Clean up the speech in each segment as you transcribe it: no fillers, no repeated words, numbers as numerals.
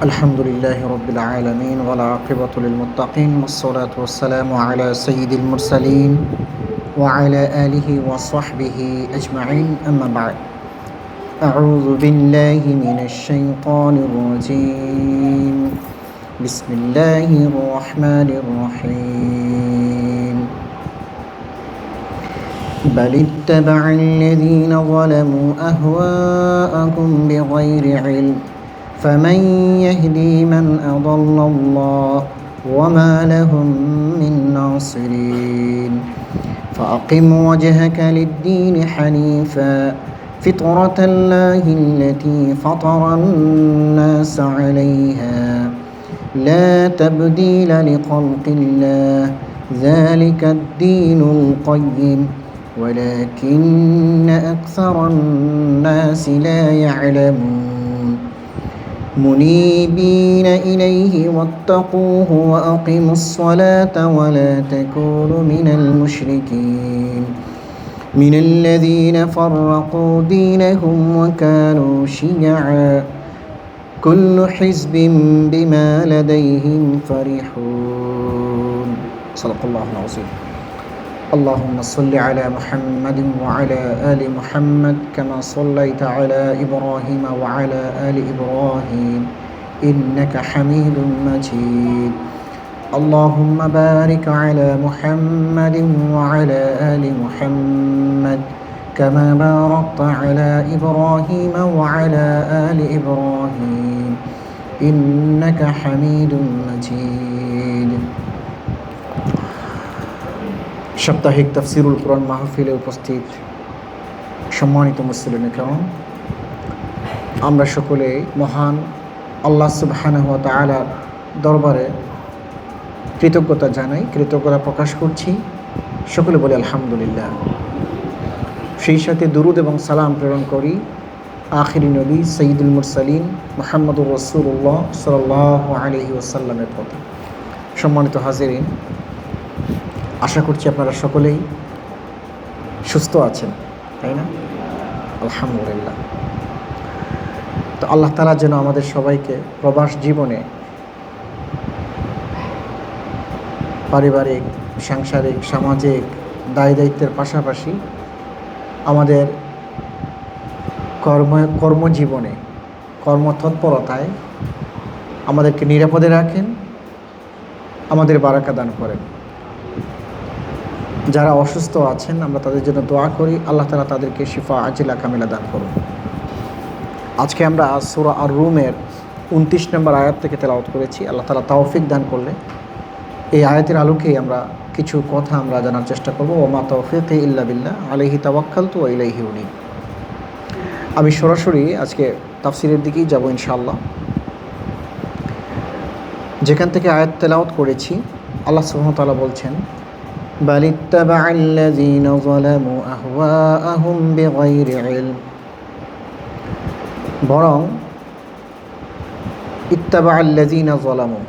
الحمد لله رب العالمين والعاقبة للمتقين والصلاة والسلام على سيد المرسلين وعلى آله وصحبه أجمعين أما بعد أعوذ بالله من الشيطان الرجيم بسم الله الرحمن الرحيم بل اتبع الذين ظلموا أهواءهم بغير علم فمن يهدي من أضل الله وما لهم من ناصرين فأقم وجهك للدين حنيفا فطرة الله التي فطر الناس عليها لا تبديل لخلق الله ذلك الدين القيم ولكن أكثر الناس لا يعلمون منيبين إليه واتقوه وأقيموا الصلاة ولا تكونوا من المشركين من الذين فرقوا دينهم وكانوا شيعا كل حزب بما لديهم فرحون صدق الله العظيم اللهم صل على محمد وعلى آل محمد كما صليت على إبراهيم وعلى آل إبراهيم إنك حميد مجيد اللهم بارك على محمد وعلى آل محمد كما باركت على إبراهيم وعلى آل إبراهيم إنك حميد مجيد সাপ্তাহিক তাফসিরুল কুরআন মাহফিলে উপস্থিত সম্মানিত মুসলিম কেরাম, আমরা সকলে মহান আল্লাহ সুবহানাহু ওয়া তাআলার দরবারে কৃতজ্ঞতা জানাই, কৃতজ্ঞতা প্রকাশ করছি। সকলে বলি আলহামদুলিল্লাহ। সেই সাথে দুরুদ এবং সালাম প্রেরণ করি আখিরি নবী সৈয়দুল মুরসালিন মুহাম্মদুর রাসূলুল্লাহ সাল্লাল্লাহু আলাইহি ওয়াসাল্লামের প্রতি। সম্মানিত হাজিরিন, আশা করছি আপনারা সকলেই সুস্থ আছেন, তাই না? আলহামদুলিল্লাহ। তো আল্লাহ তাআলা যেন আমাদের সবাইকে প্রবাস জীবনে পারিবারিক, সাংসারিক, সামাজিক দায় দায়িত্বের পাশাপাশি আমাদের কর্মজীবনে, কর্মতৎপরতায় আমাদেরকে নিরাপদে রাখেন, আমাদের বারাকা দান করেন। যারা অসুস্থ আছেন আমরা তাদের জন্য দোয়া করি, আল্লাহ তাআলা তাদেরকে শিফা আজিলা কামিলা দান করুন। আজকে আমরা সূরা আর-রুমের 29 নম্বর আয়াত থেকে তেলাওয়াত করেছি। আল্লাহ তাআলা তৌফিক দান করলে এই আয়াতের আলোকেই আমরা কিছু কথা আমরা জানার চেষ্টা করব। ওমা তাওফীকি ইল্লা বিল্লাহ আলাইহি তাওয়াক্কালতু ওয়া ইলাইহি উনীব। আমি সরাসরি আজকে তাফসিরের দিকেই যাব ইনশাআল্লাহ। যেখান থেকে আয়াত তেলাওয়াত করেছি, আল্লাহ সুবহানাহু ওয়া তাআলা বলছেন, بل اتبع الذين ظلموا أهواءهم بغير علم, বরং ইত্তাবা আল্লাযীনা যালামু,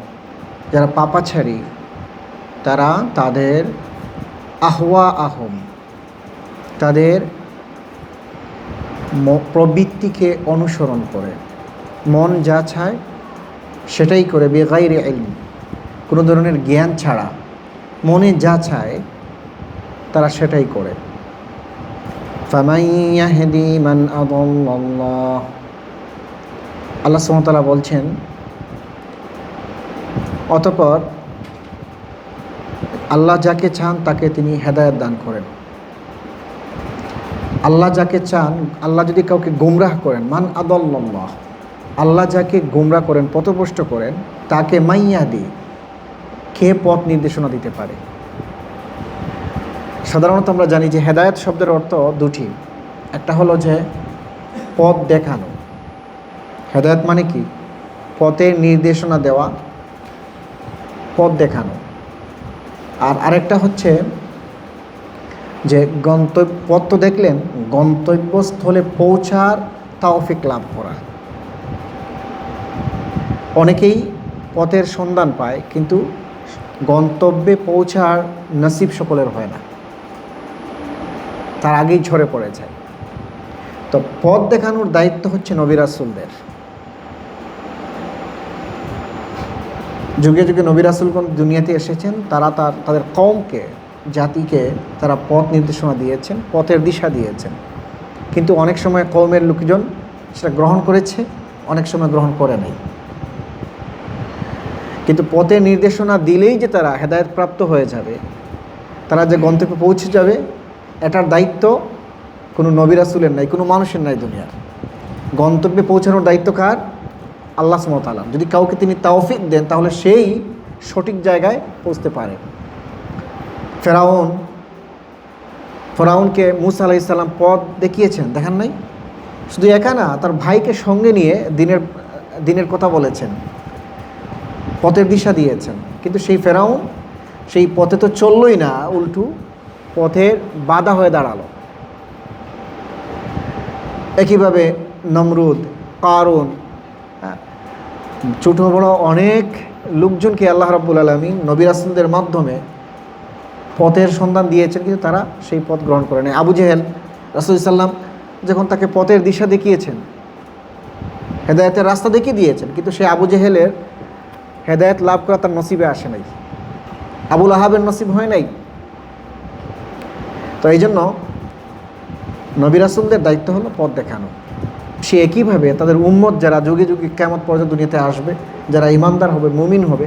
যারা পাপাচারী তারা তাদের আহওয়াআহুম, তাদের প্রবৃত্তিকে অনুসরণ করে, মন যা চায় সেটাই করে, বেগাইরে ইলম, কোনো ধরনের জ্ঞান ছাড়া মনে যা চায় তারা সেটাই করে। ফামান ইয়াহদি মান আদাল্লাল্লাহ, আল্লাহ সুবহানাহু ওয়া তাআলা বলছেন, অতঃপর আল্লাহ যাকে চান তাকে তিনি হেদায়েত দান করেন। আল্লাহ যাকে চান, আল্লাহ যদি কাউকে গুমরাহ করেন, মান আদাল্লাল্লাহ, আল্লাহ যাকে গুমরাহ করেন, পথভ্রষ্ট করেন, তাকে মাইয়াদি, কে পথ নির্দেশনা দিতে পারে। সাধারণত আমরা জানি যে হেদায়েত শব্দের অর্থ দুটি। একটা হলো যে পথ দেখানো, হেদায়েত মানে কি? পথের নির্দেশনা দেওয়া, পথ দেখানো। আর আরেকটা হচ্ছে যে পথ তো দেখলেন, গন্তব্যস্থলে পৌঁছার তৌফিক লাভ করা। অনেকেই পথের সন্ধান পায় কিন্তু গন্তব্যে পৌঁছার নসিব সকলের হয় না, তার আগেই ঝরে পড়ে যায়। তো পথ দেখানোর দায়িত্ব হচ্ছে নবী রাসূলদের। যুগে যুগে নবী রাসূলগণ দুনিয়াতে এসেছেন, তারা তাদের কওমকে, জাতিকে তারা পথ নির্দেশনা দিয়েছেন, পথের দিশা দিয়েছেন। কিন্তু অনেক সময় কওমের লোকজন সেটা গ্রহণ করেছে, অনেক সময় গ্রহণ করে নাই। কিন্তু পথের নির্দেশনা দিলেই যে তারা হেদায়েত প্রাপ্ত হয়ে যাবে, তারা যে গন্তব্যে পৌঁছে যাবে, এটার দায়িত্ব কোনো নবী রাসূলের নাই, কোনো মানুষের নাই দুনিয়ার। গন্তব্যে পৌঁছানোর দায়িত্ব কার? আল্লাহ সুবহানাহু ওয়া তাআলা। যদি কাউকে তিনি তৌফিক দেন তাহলে সেই সঠিক জায়গায় পৌঁছতে পারে। ফেরাউনকে মূসা আলাইহিস সালাম পথ দেখিয়েছেন, দেখেন নাই? শুধু একা না, তার ভাইকে সঙ্গে নিয়ে দিনের কথা বলেছেন, পথের দিশা দিয়েছেন। কিন্তু সেই ফেরাউন সেই পথে তো চললই না, উল্টু পথের বাধা হয়ে দাঁড়ালো। একইভাবে নমরুদ, কারুন, ছোটো বড় অনেক লোকজনকে আল্লাহ রাব্বুল আলামিন নবী রাসূলদের মাধ্যমে পথের সন্ধান দিয়েছেন, কিন্তু তারা সেই পথ গ্রহণ করে নেয়। আবু জেহেল রাসূল সাল্লাম যখন তাকে পথের দিশা দেখিয়েছেন, হেদায়েতের রাস্তা দেখিয়ে দিয়েছেন, কিন্তু সেই আবু জেহেলের হেদায়েত লাভ করা তার নসিবে আসে নাই, আবুল আহাবের নসিব হয় নাই। তো এই জন্য নবী রাসূলদের দায়িত্ব হলো পথ দেখানো। সে একইভাবে তাদের উম্মত যারা যুগে যুগে কিয়ামত পর্যন্ত দুনিয়াতে আসবে, যারা ইমানদার হবে, মুমিন হবে,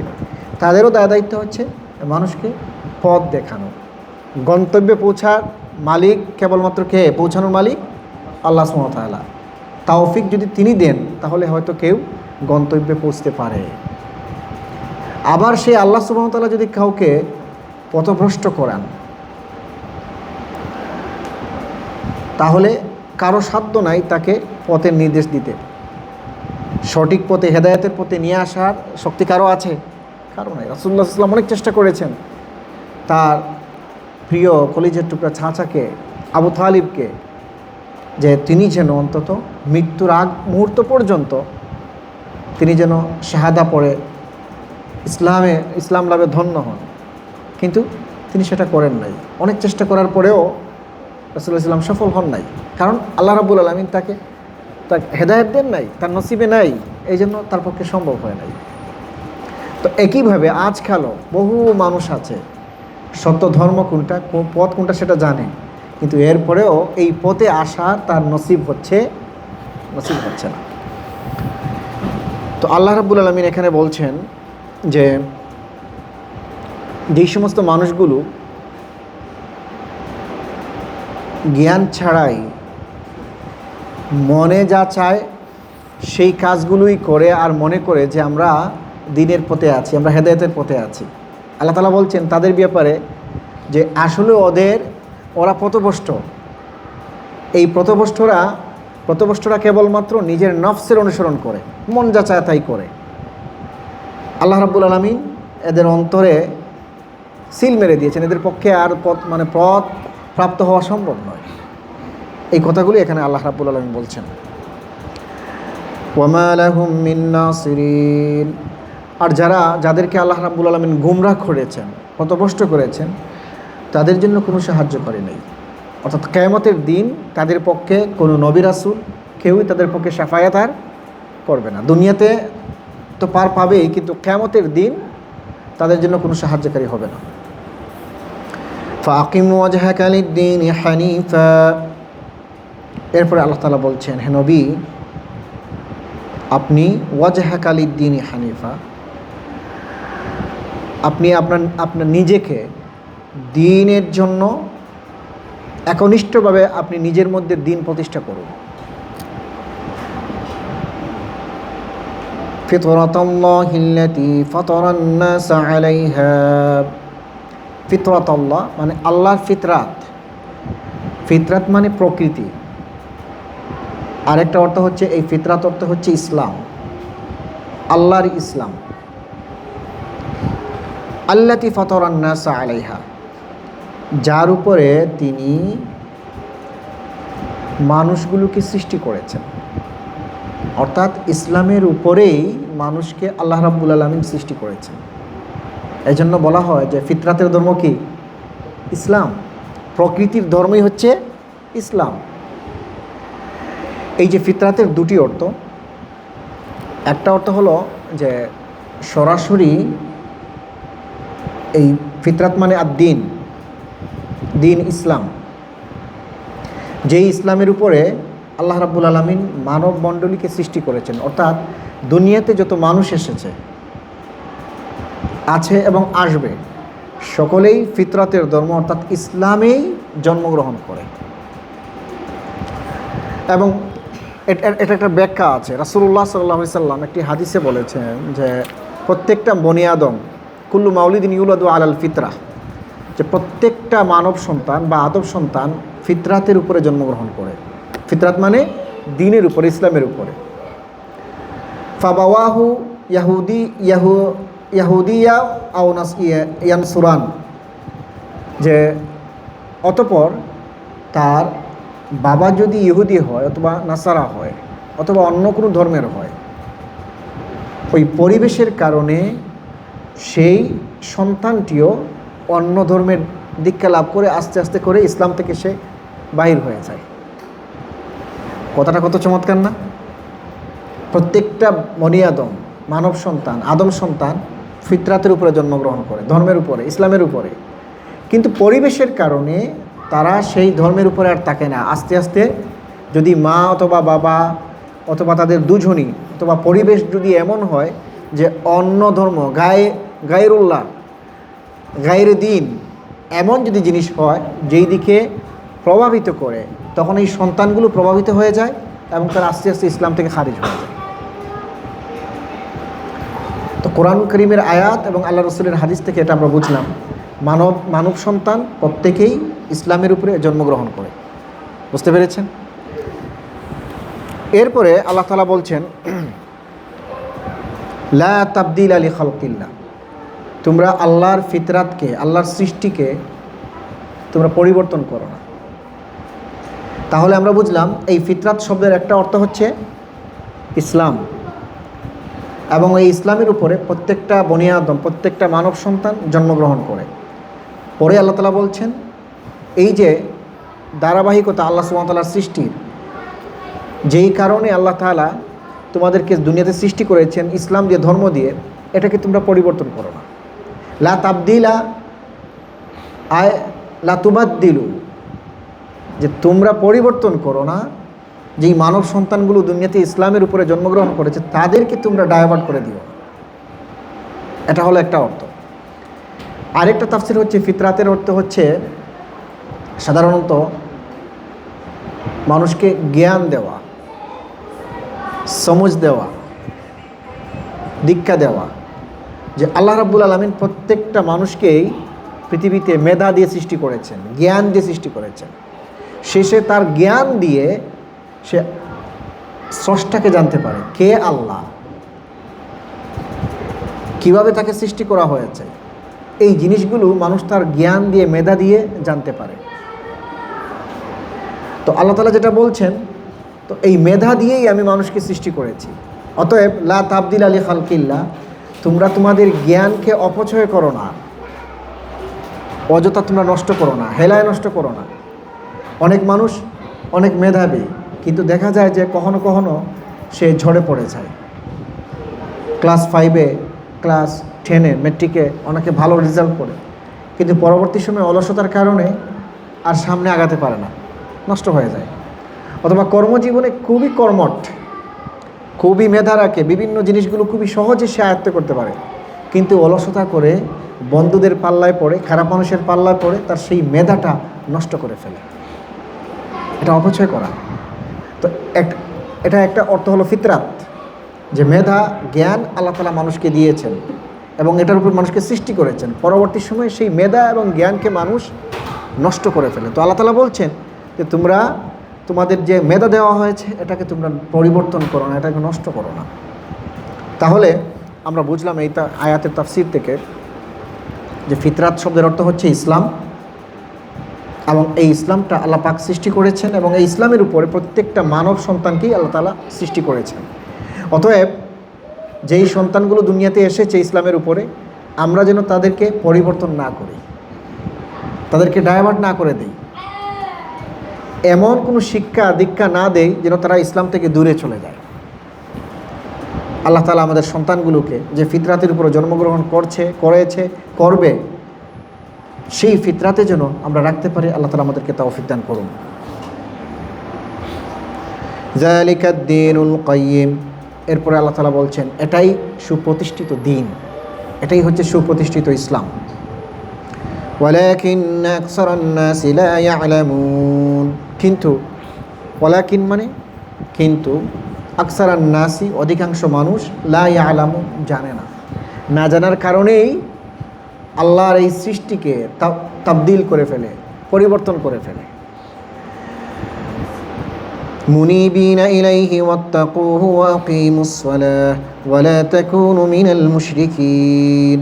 তাদেরও দায়িত্ব হচ্ছে মানুষকে পথ দেখানো। গন্তব্যে পৌঁছার মালিক কেবলমাত্র কে? পৌঁছানোর মালিক আল্লাহ সুবহানাহু ওয়া তাআলা। তৌফিক যদি তিনি দেন তাহলে হয়তো কেউ গন্তব্যে পৌঁছতে পারে। আবার সেই আল্লাহ সুবহানাহু ওয়া তাআলা যদি কাউকে পথভ্রষ্ট করান, তাহলে কারো সাধ্য নাই তাকে পথের নির্দেশ দিতে। সঠিক পথে, হেদায়েতের পথে নিয়ে আসার শক্তি কারো আছে? কারো নাই। রাসূলুল্লাহ সাল্লাল্লাহু আলাইহি ওয়াসাল্লাম অনেক চেষ্টা করেছেন তার প্রিয় কলিজার টুকরা চাচাকে, আবু তালিবকে, যে তিনি যেন অন্তত মৃত্যুর আগ মুহূর্ত পর্যন্ত তিনি যেন শাহাদা পড়ে ইসলাম লাভে ধন্য হন। কিন্তু তিনি সেটা করেন নাই। অনেক চেষ্টা করার পরেও রাসূলুল্লাহ সাল্লাল্লাহু আলাইহি ওয়াসাল্লাম সফল হন নাই, কারণ আল্লাহ রাব্বুল আলামিন তাকে হেদায়েত দেন নাই, তার নসিবে নাই, এই জন্য তার পক্ষে সম্ভব হয় নাই। তো একইভাবে আজকালও বহু মানুষ আছে সত্য ধর্ম কোনটা, পথ কোনটা সেটা জানে, কিন্তু এরপরেও এই পথে আসা তার নসিব হচ্ছে না। তো আল্লাহ রাব্বুল আলামিন এখানে বলছেন যে যেই সমস্ত মানুষগুলো জ্ঞান ছাড়াই মনে যা চায় সেই কাজগুলোই করে আর মনে করে যে আমরা দ্বীনের পথে আছি, আমরা হেদায়েতের পথে আছি, আল্লাহ তাআলা বলছেন তাদের ব্যাপারে যে আসলে ওরা পথভ্রষ্ট। এই পথভ্রষ্টরা কেবলমাত্র নিজের নফসের অনুসরণ করে, মন যা চায় তাই করে। আল্লাহ রাব্বুল আলামিন এদের অন্তরে সিল মেরে দিয়েছেন, এদের পক্ষে আর পথ প্রাপ্ত হওয়া সম্ভব নয়। এই কথাগুলি এখানে আল্লাহ রাব্বুল আলামিন বলছেন। ওয়ামা লাহুম মিন নাসিরিন, আর যাদেরকে আল্লাহ রাব্বুল আলামিন গুমরাহ করেছেন, পথভ্রষ্ট করেছেন, তাদের জন্য কোনো সাহায্যকারী নেই। অর্থাৎ কিয়ামতের দিন তাদের পক্ষে কোনো নবী রাসূল কেউই তাদের পক্ষে শাফায়াত আর করবে না। দুনিয়াতে তো পার পাবেই, কিন্তু কিয়ামতের দিন তাদের জন্য কোনো সাহায্যকারী হবে না। ফাকিম ওয়াজহাকা লিদ-দীনি হানিফা, এরপরে আল্লাহ তাআলা বলছেন, হে নবী আপনি ওয়াজহাকা লিদ-দীনি হানিফা, আপনি আপনার নিজেকে দ্বীনের জন্য একনিষ্ঠভাবে আপনি নিজের মধ্যে দ্বীন প্রতিষ্ঠা করুন। ফিতরাতাল্লাহিল্লাতী ফাতারান নাস আলাইহা, ফিতরাতাল্লাহ মানে আল্লাহর ফিতরাত মানে প্রকৃতি। আরেকটা অর্থ হচ্ছে, এই ফিতরাত অর্থ হচ্ছে ইসলাম, আল্লাহর ইসলাম। আল্লাতী ফাতারান নাস আলাইহা, যার উপরে তিনি মানুষগুলোকে সৃষ্টি করেছেন। অর্থাৎ ইসলামের উপরেই মানুষকে আল্লাহ রাব্বুল আলামিন সৃষ্টি করেছেন। এই জন্য বলা হয় যে ফিতরাতের ধর্ম কি? ইসলাম। প্রকৃতির ধর্মই হচ্ছে ইসলাম। এই যে ফিতরাতের দুটি অর্থ, একটা অর্থ হলো যে সরাসরি এই ফিতরাত মানে দিন ইসলাম, যেই ইসলামের উপরে আল্লাহ রাব্বুল আলামিন মানব মণ্ডলীকে সৃষ্টি করেছেন, অর্থাৎ দুনিয়াতে যত মানুষ এসেছে, আছে এবং আসবে, সকলেই ফিতরাতের ধর্ম অর্থাৎ ইসলামেই জন্মগ্রহণ করে। এবং এটা একটা ব্যাখ্যা আছে। রাসূলুল্লাহ সাল্লাল্লাহু আলাইহি সাল্লাম একটি হাদিসে বলেছেন যে প্রত্যেকটা বনি আদম কুল্লু মাউলিদিন ইউলাদু আলাল ফিতরা, যে প্রত্যেকটা মানব সন্তান বা আদম সন্তান ফিতরাতের উপরে জন্মগ্রহণ করে। ফিতরাত মানে দ্বীনের উপরে, ইসলামের উপরে। ফাবাওয়াহু ইয়াহুদিয়া আও ইয়ানসুরান, যে অতঃপর তার বাবা যদি ইহুদি হয় অথবা নাসারা হয় অথবা অন্য কোনো ধর্মের হয়, ওই পরিবেশের কারণে সেই সন্তানটিও অন্য ধর্মের দীক্ষা লাভ করে আস্তে আস্তে করে ইসলাম থেকে সে বাহির হয়ে যায়। কথাটা কত চমৎকার না? প্রত্যেকটা বনি আদম, মানব সন্তান, আদম সন্তান ফিতরাতের উপরে জন্মগ্রহণ করে, ধর্মের উপরে, ইসলামের উপরে। কিন্তু পরিবেশের কারণে তারা সেই ধর্মের উপরে আর থাকে না। আস্তে আস্তে যদি মা অথবা বাবা অথবা তাদের দুজনই অথবা পরিবেশ যদি এমন হয় যে অন্য ধর্ম, গায়রুল্লাহ, গায়রে দিন, এমন যদি জিনিস হয় যেই দিকে প্রভাবিত করে, তখন এই সন্তানগুলো প্রভাবিত হয়ে যায় এবং তারা আস্তে আস্তে ইসলাম থেকে খারিজ হয়ে যায়। তো কোরআন কারীমের আয়াত এবং আল্লাহ রসুলের হাদিস থেকে এটা আমরা বুঝলাম, মানব সন্তান প্রত্যেকেই ইসলামের উপরে জন্মগ্রহণ করে। বুঝতে পেরেছেন? এরপরে আল্লাহ তাআলা বলছেন, লা তাবদিলা লি খালকিল্লাহ, তোমরা আল্লাহর ফিতরাতকে, আল্লাহর সৃষ্টিকে তোমরা পরিবর্তন করো না। তাহলে আমরা বুঝলাম এই ফিতরাত শব্দের একটা অর্থ হচ্ছে ইসলাম, এবং এই ইসলামের উপরে প্রত্যেকটা বনি আদম, প্রত্যেকটা মানব সন্তান জন্মগ্রহণ করে। পরে আল্লাহ তাআলা বলছেন, এই যে ধারাবাহিকতা আল্লাহ সুবহানাহু ওয়া তাআলার সৃষ্টির, যেই কারণে আল্লাহ তাআলা তোমাদেরকে দুনিয়াতে সৃষ্টি করেছেন ইসলাম দিয়ে, ধর্ম দিয়ে, এটাকে তোমরা পরিবর্তন করো না। লা তাবদিলা আয় লা তুবাদ্দিলু, যে তোমরা পরিবর্তন করো না। যেই মানব সন্তানগুলো দুনিয়াতে ইসলামের উপরে জন্মগ্রহণ করেছে তাদেরকে তোমরা ডাইভার্ট করে দিও। এটা হলো একটা অর্থ। আরেকটা তাফসীর হচ্ছে, ফিতরাতের অর্থ হচ্ছে সাধারণত মানুষকে জ্ঞান দেওয়া, সমঝ দেওয়া, দীক্ষা দেওয়া। যে আল্লাহ রাব্বুল আলামিন প্রত্যেকটা মানুষকেই পৃথিবীতে মেধা দিয়ে সৃষ্টি করেছেন, জ্ঞান দিয়ে সৃষ্টি করেছেন। শেষে তার জ্ঞান দিয়ে সে স্রষ্টাকে জানতে পারে, কে আল্লাহ, কিভাবে তাকে সৃষ্টি করা হয়েছে। এই জিনিসগুলো মানুষ তার জ্ঞান দিয়ে, মেধা দিয়ে জানতে পারে। তো আল্লাহ তাআলা যেটা বলছেন, তো এই মেধা দিয়েই আমি মানুষকে সৃষ্টি করেছি। অতএব লা তাবদিলা লি খালকিল্লাহ, তোমরা তোমাদের জ্ঞানকে অপচয় করো না, অযথা তোমরা নষ্ট করো না, হেলায় নষ্ট করো না। অনেক মানুষ অনেক মেধাবী, কিন্তু দেখা যায় যে কখনো কখনো সে ঝরে পড়ে যায়। ক্লাস 5-এ, ক্লাস 10-এ, মেট্রিকে অনেকে ভালো রেজাল্ট করে, কিন্তু পরবর্তী সময়ে অলসতার কারণে আর সামনে আগাতে পারে না, নষ্ট হয়ে যায়। অথবা কর্মজীবনে খুবই কর্মঠ, খুবই মেধা রাখে, বিভিন্ন জিনিসগুলো খুবই সহজে সে আয়ত্ত করতে পারে, কিন্তু অলসতা করে বন্ধুদের পাল্লায় পড়ে, খারাপ মানুষের পাল্লায় পড়ে তার সেই মেধাটা নষ্ট করে ফেলে। এটা অপচয় করা। তো এটা একটা অর্থ হলো ফিতরাত, যে মেধা, জ্ঞান আল্লাহ তাআলা মানুষকে দিয়েছেন এবং এটার উপর মানুষকে সৃষ্টি করেছেন। পরবর্তী সময়ে সেই মেধা এবং জ্ঞানকে মানুষ নষ্ট করে ফেলে। তো আল্লাহ তাআলা বলছেন যে তোমরা তোমাদের যে মেধা দেওয়া হয়েছে এটাকে তোমরা পরিবর্তন করো না, এটাকে নষ্ট করো না। তাহলে আমরা বুঝলাম এই আয়াতের তাফসীর থেকে যে ফিতরাত শব্দের অর্থ হচ্ছে ইসলাম, এবং এই ইসলামটা আল্লাহ পাক সৃষ্টি করেছেন এবং এই ইসলামের উপরে প্রত্যেকটা মানব সন্তানকেই আল্লাহ তাআলা সৃষ্টি করেছেন। অতএব যেই সন্তানগুলো দুনিয়াতে এসেছে ইসলামের উপরে, আমরা যেন তাদেরকে পরিবর্তন না করি, তাদেরকে ডাইভার্ট না করে দেই, এমন কোনো শিক্ষা দীক্ষা না দেই যেন তারা ইসলাম থেকে দূরে চলে যায়। আল্লাহ তাআলা আমাদের সন্তানগুলোকে যে ফিতরাতের উপরে জন্মগ্রহণ করেছে করবে, সেই ফিতরাতে যেন আমরা রাখতে পারি। আল্লাহ তাআলা আমাদেরকে তৌফিক দান করুন। যালিকাদ দীনুল কাইয়্যিম, এরপরে আল্লাহ তাআলা বলছেন এটাই সুপ্রতিষ্ঠিত দিন, এটাই হচ্ছে সুপ্রতিষ্ঠিত ইসলাম। ওয়ালাকিন্না আকসারান নাসি লা ইয়ালামুন, কিন্তু ওয়ালাকিন মানে কিন্তু, আকসারান নাসি অধিকাংশ মানুষ, লা ইয়ালামুন জানে না, না জানার কারণেই আল্লাহর এই সৃষ্টিকে তাবদিল করে ফেলে, পরিবর্তন করে ফেলে। মুনিবিনা ইলাইহি ওয়াত্তাকুহু ওয়া আকিমুস সালাহ ওয়া লা তাকুনু মিনাল মুশরিকিন।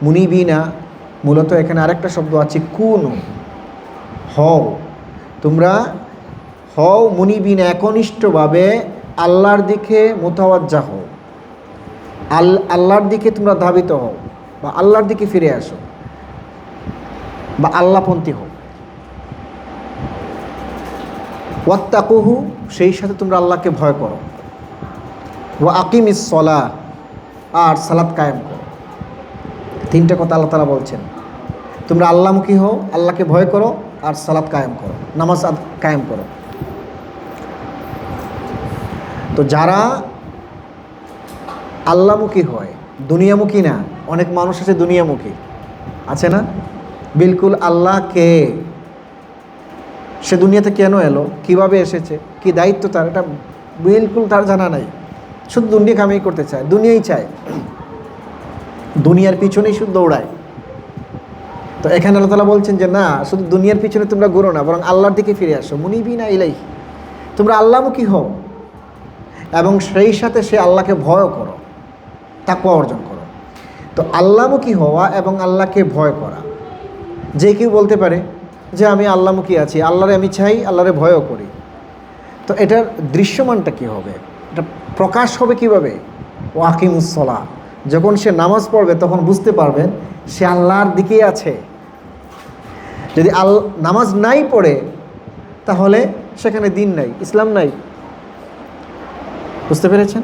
মুনিবিনা মূলত এখানে আরেকটা শব্দ আছে কুনু, হও, তোমরা হও মুনিবিনা একনিষ্ঠভাবে আল্লাহর দিকে মুতাওয়াজ্জা হও, আল্লাহর দিকে তোমরা ধাবিত হও বা আল্লাহর দিকে ফিরে আসো বা আল্লাহপন্থী হও। ওয়াত্তাকুহু, সেই সাথে তোমরা আল্লাহকে ভয় করো। ওয়া আকিমিস সালাহ, আর সালাত কায়েম করো। তিনটা কথা আল্লাহ তাআলা বলছেন, তোমরা আল্লাহমুখী হও, আল্লাহকে ভয় করো, আর সালাত কায়েম করো, নামাজ কায়েম করো। তো যারা আল্লাহমুখী হয়, দুনিয়ামুখী না, অনেক মানুষ আছে দুনিয়ামুখী, আছে না? বিলকুল আল্লাহকে, সে দুনিয়াতে কেন এলো, কিভাবে এসেছে, কি দায়িত্ব তার, এটা বিলকুল তার জানা নাই। শুধু দুনিয়া কামাই করতে চায়, দুনিয়াই চায়, দুনিয়ার পিছনেই শুধু দৌড়ায়। তো এখানে আল্লাহ তাআলা বলছেন যে না, শুধু দুনিয়ার পিছনে তোমরা ঘুরো না, বরং আল্লাহর দিকে ফিরে আসো। মুনিবিনা ইলাইহি, তোমরা আল্লাহমুখী হও এবং সেই সাথে সে আল্লাহকে ভয় করো, তাকওয়া অর্জন করো। তো আল্লাহমুখী হওয়া এবং আল্লাহকে ভয় করা, যে কেউ বলতে পারে যে আমি আল্লাহমুখী আছি, আল্লাহরে আমি চাই, আল্লাহরে ভয়ও করি। তো এটার দৃশ্যমানটা কী হবে, এটা প্রকাশ হবে কিভাবে? ও আকিমুস সালাহ, যখন সে নামাজ পড়বে তখন বুঝতে পারবেন সে আল্লাহর দিকেই আছে। যদি নামাজ নাই পড়ে তাহলে সেখানে দিন নাই, ইসলাম নাই। বুঝতে পেরেছেন?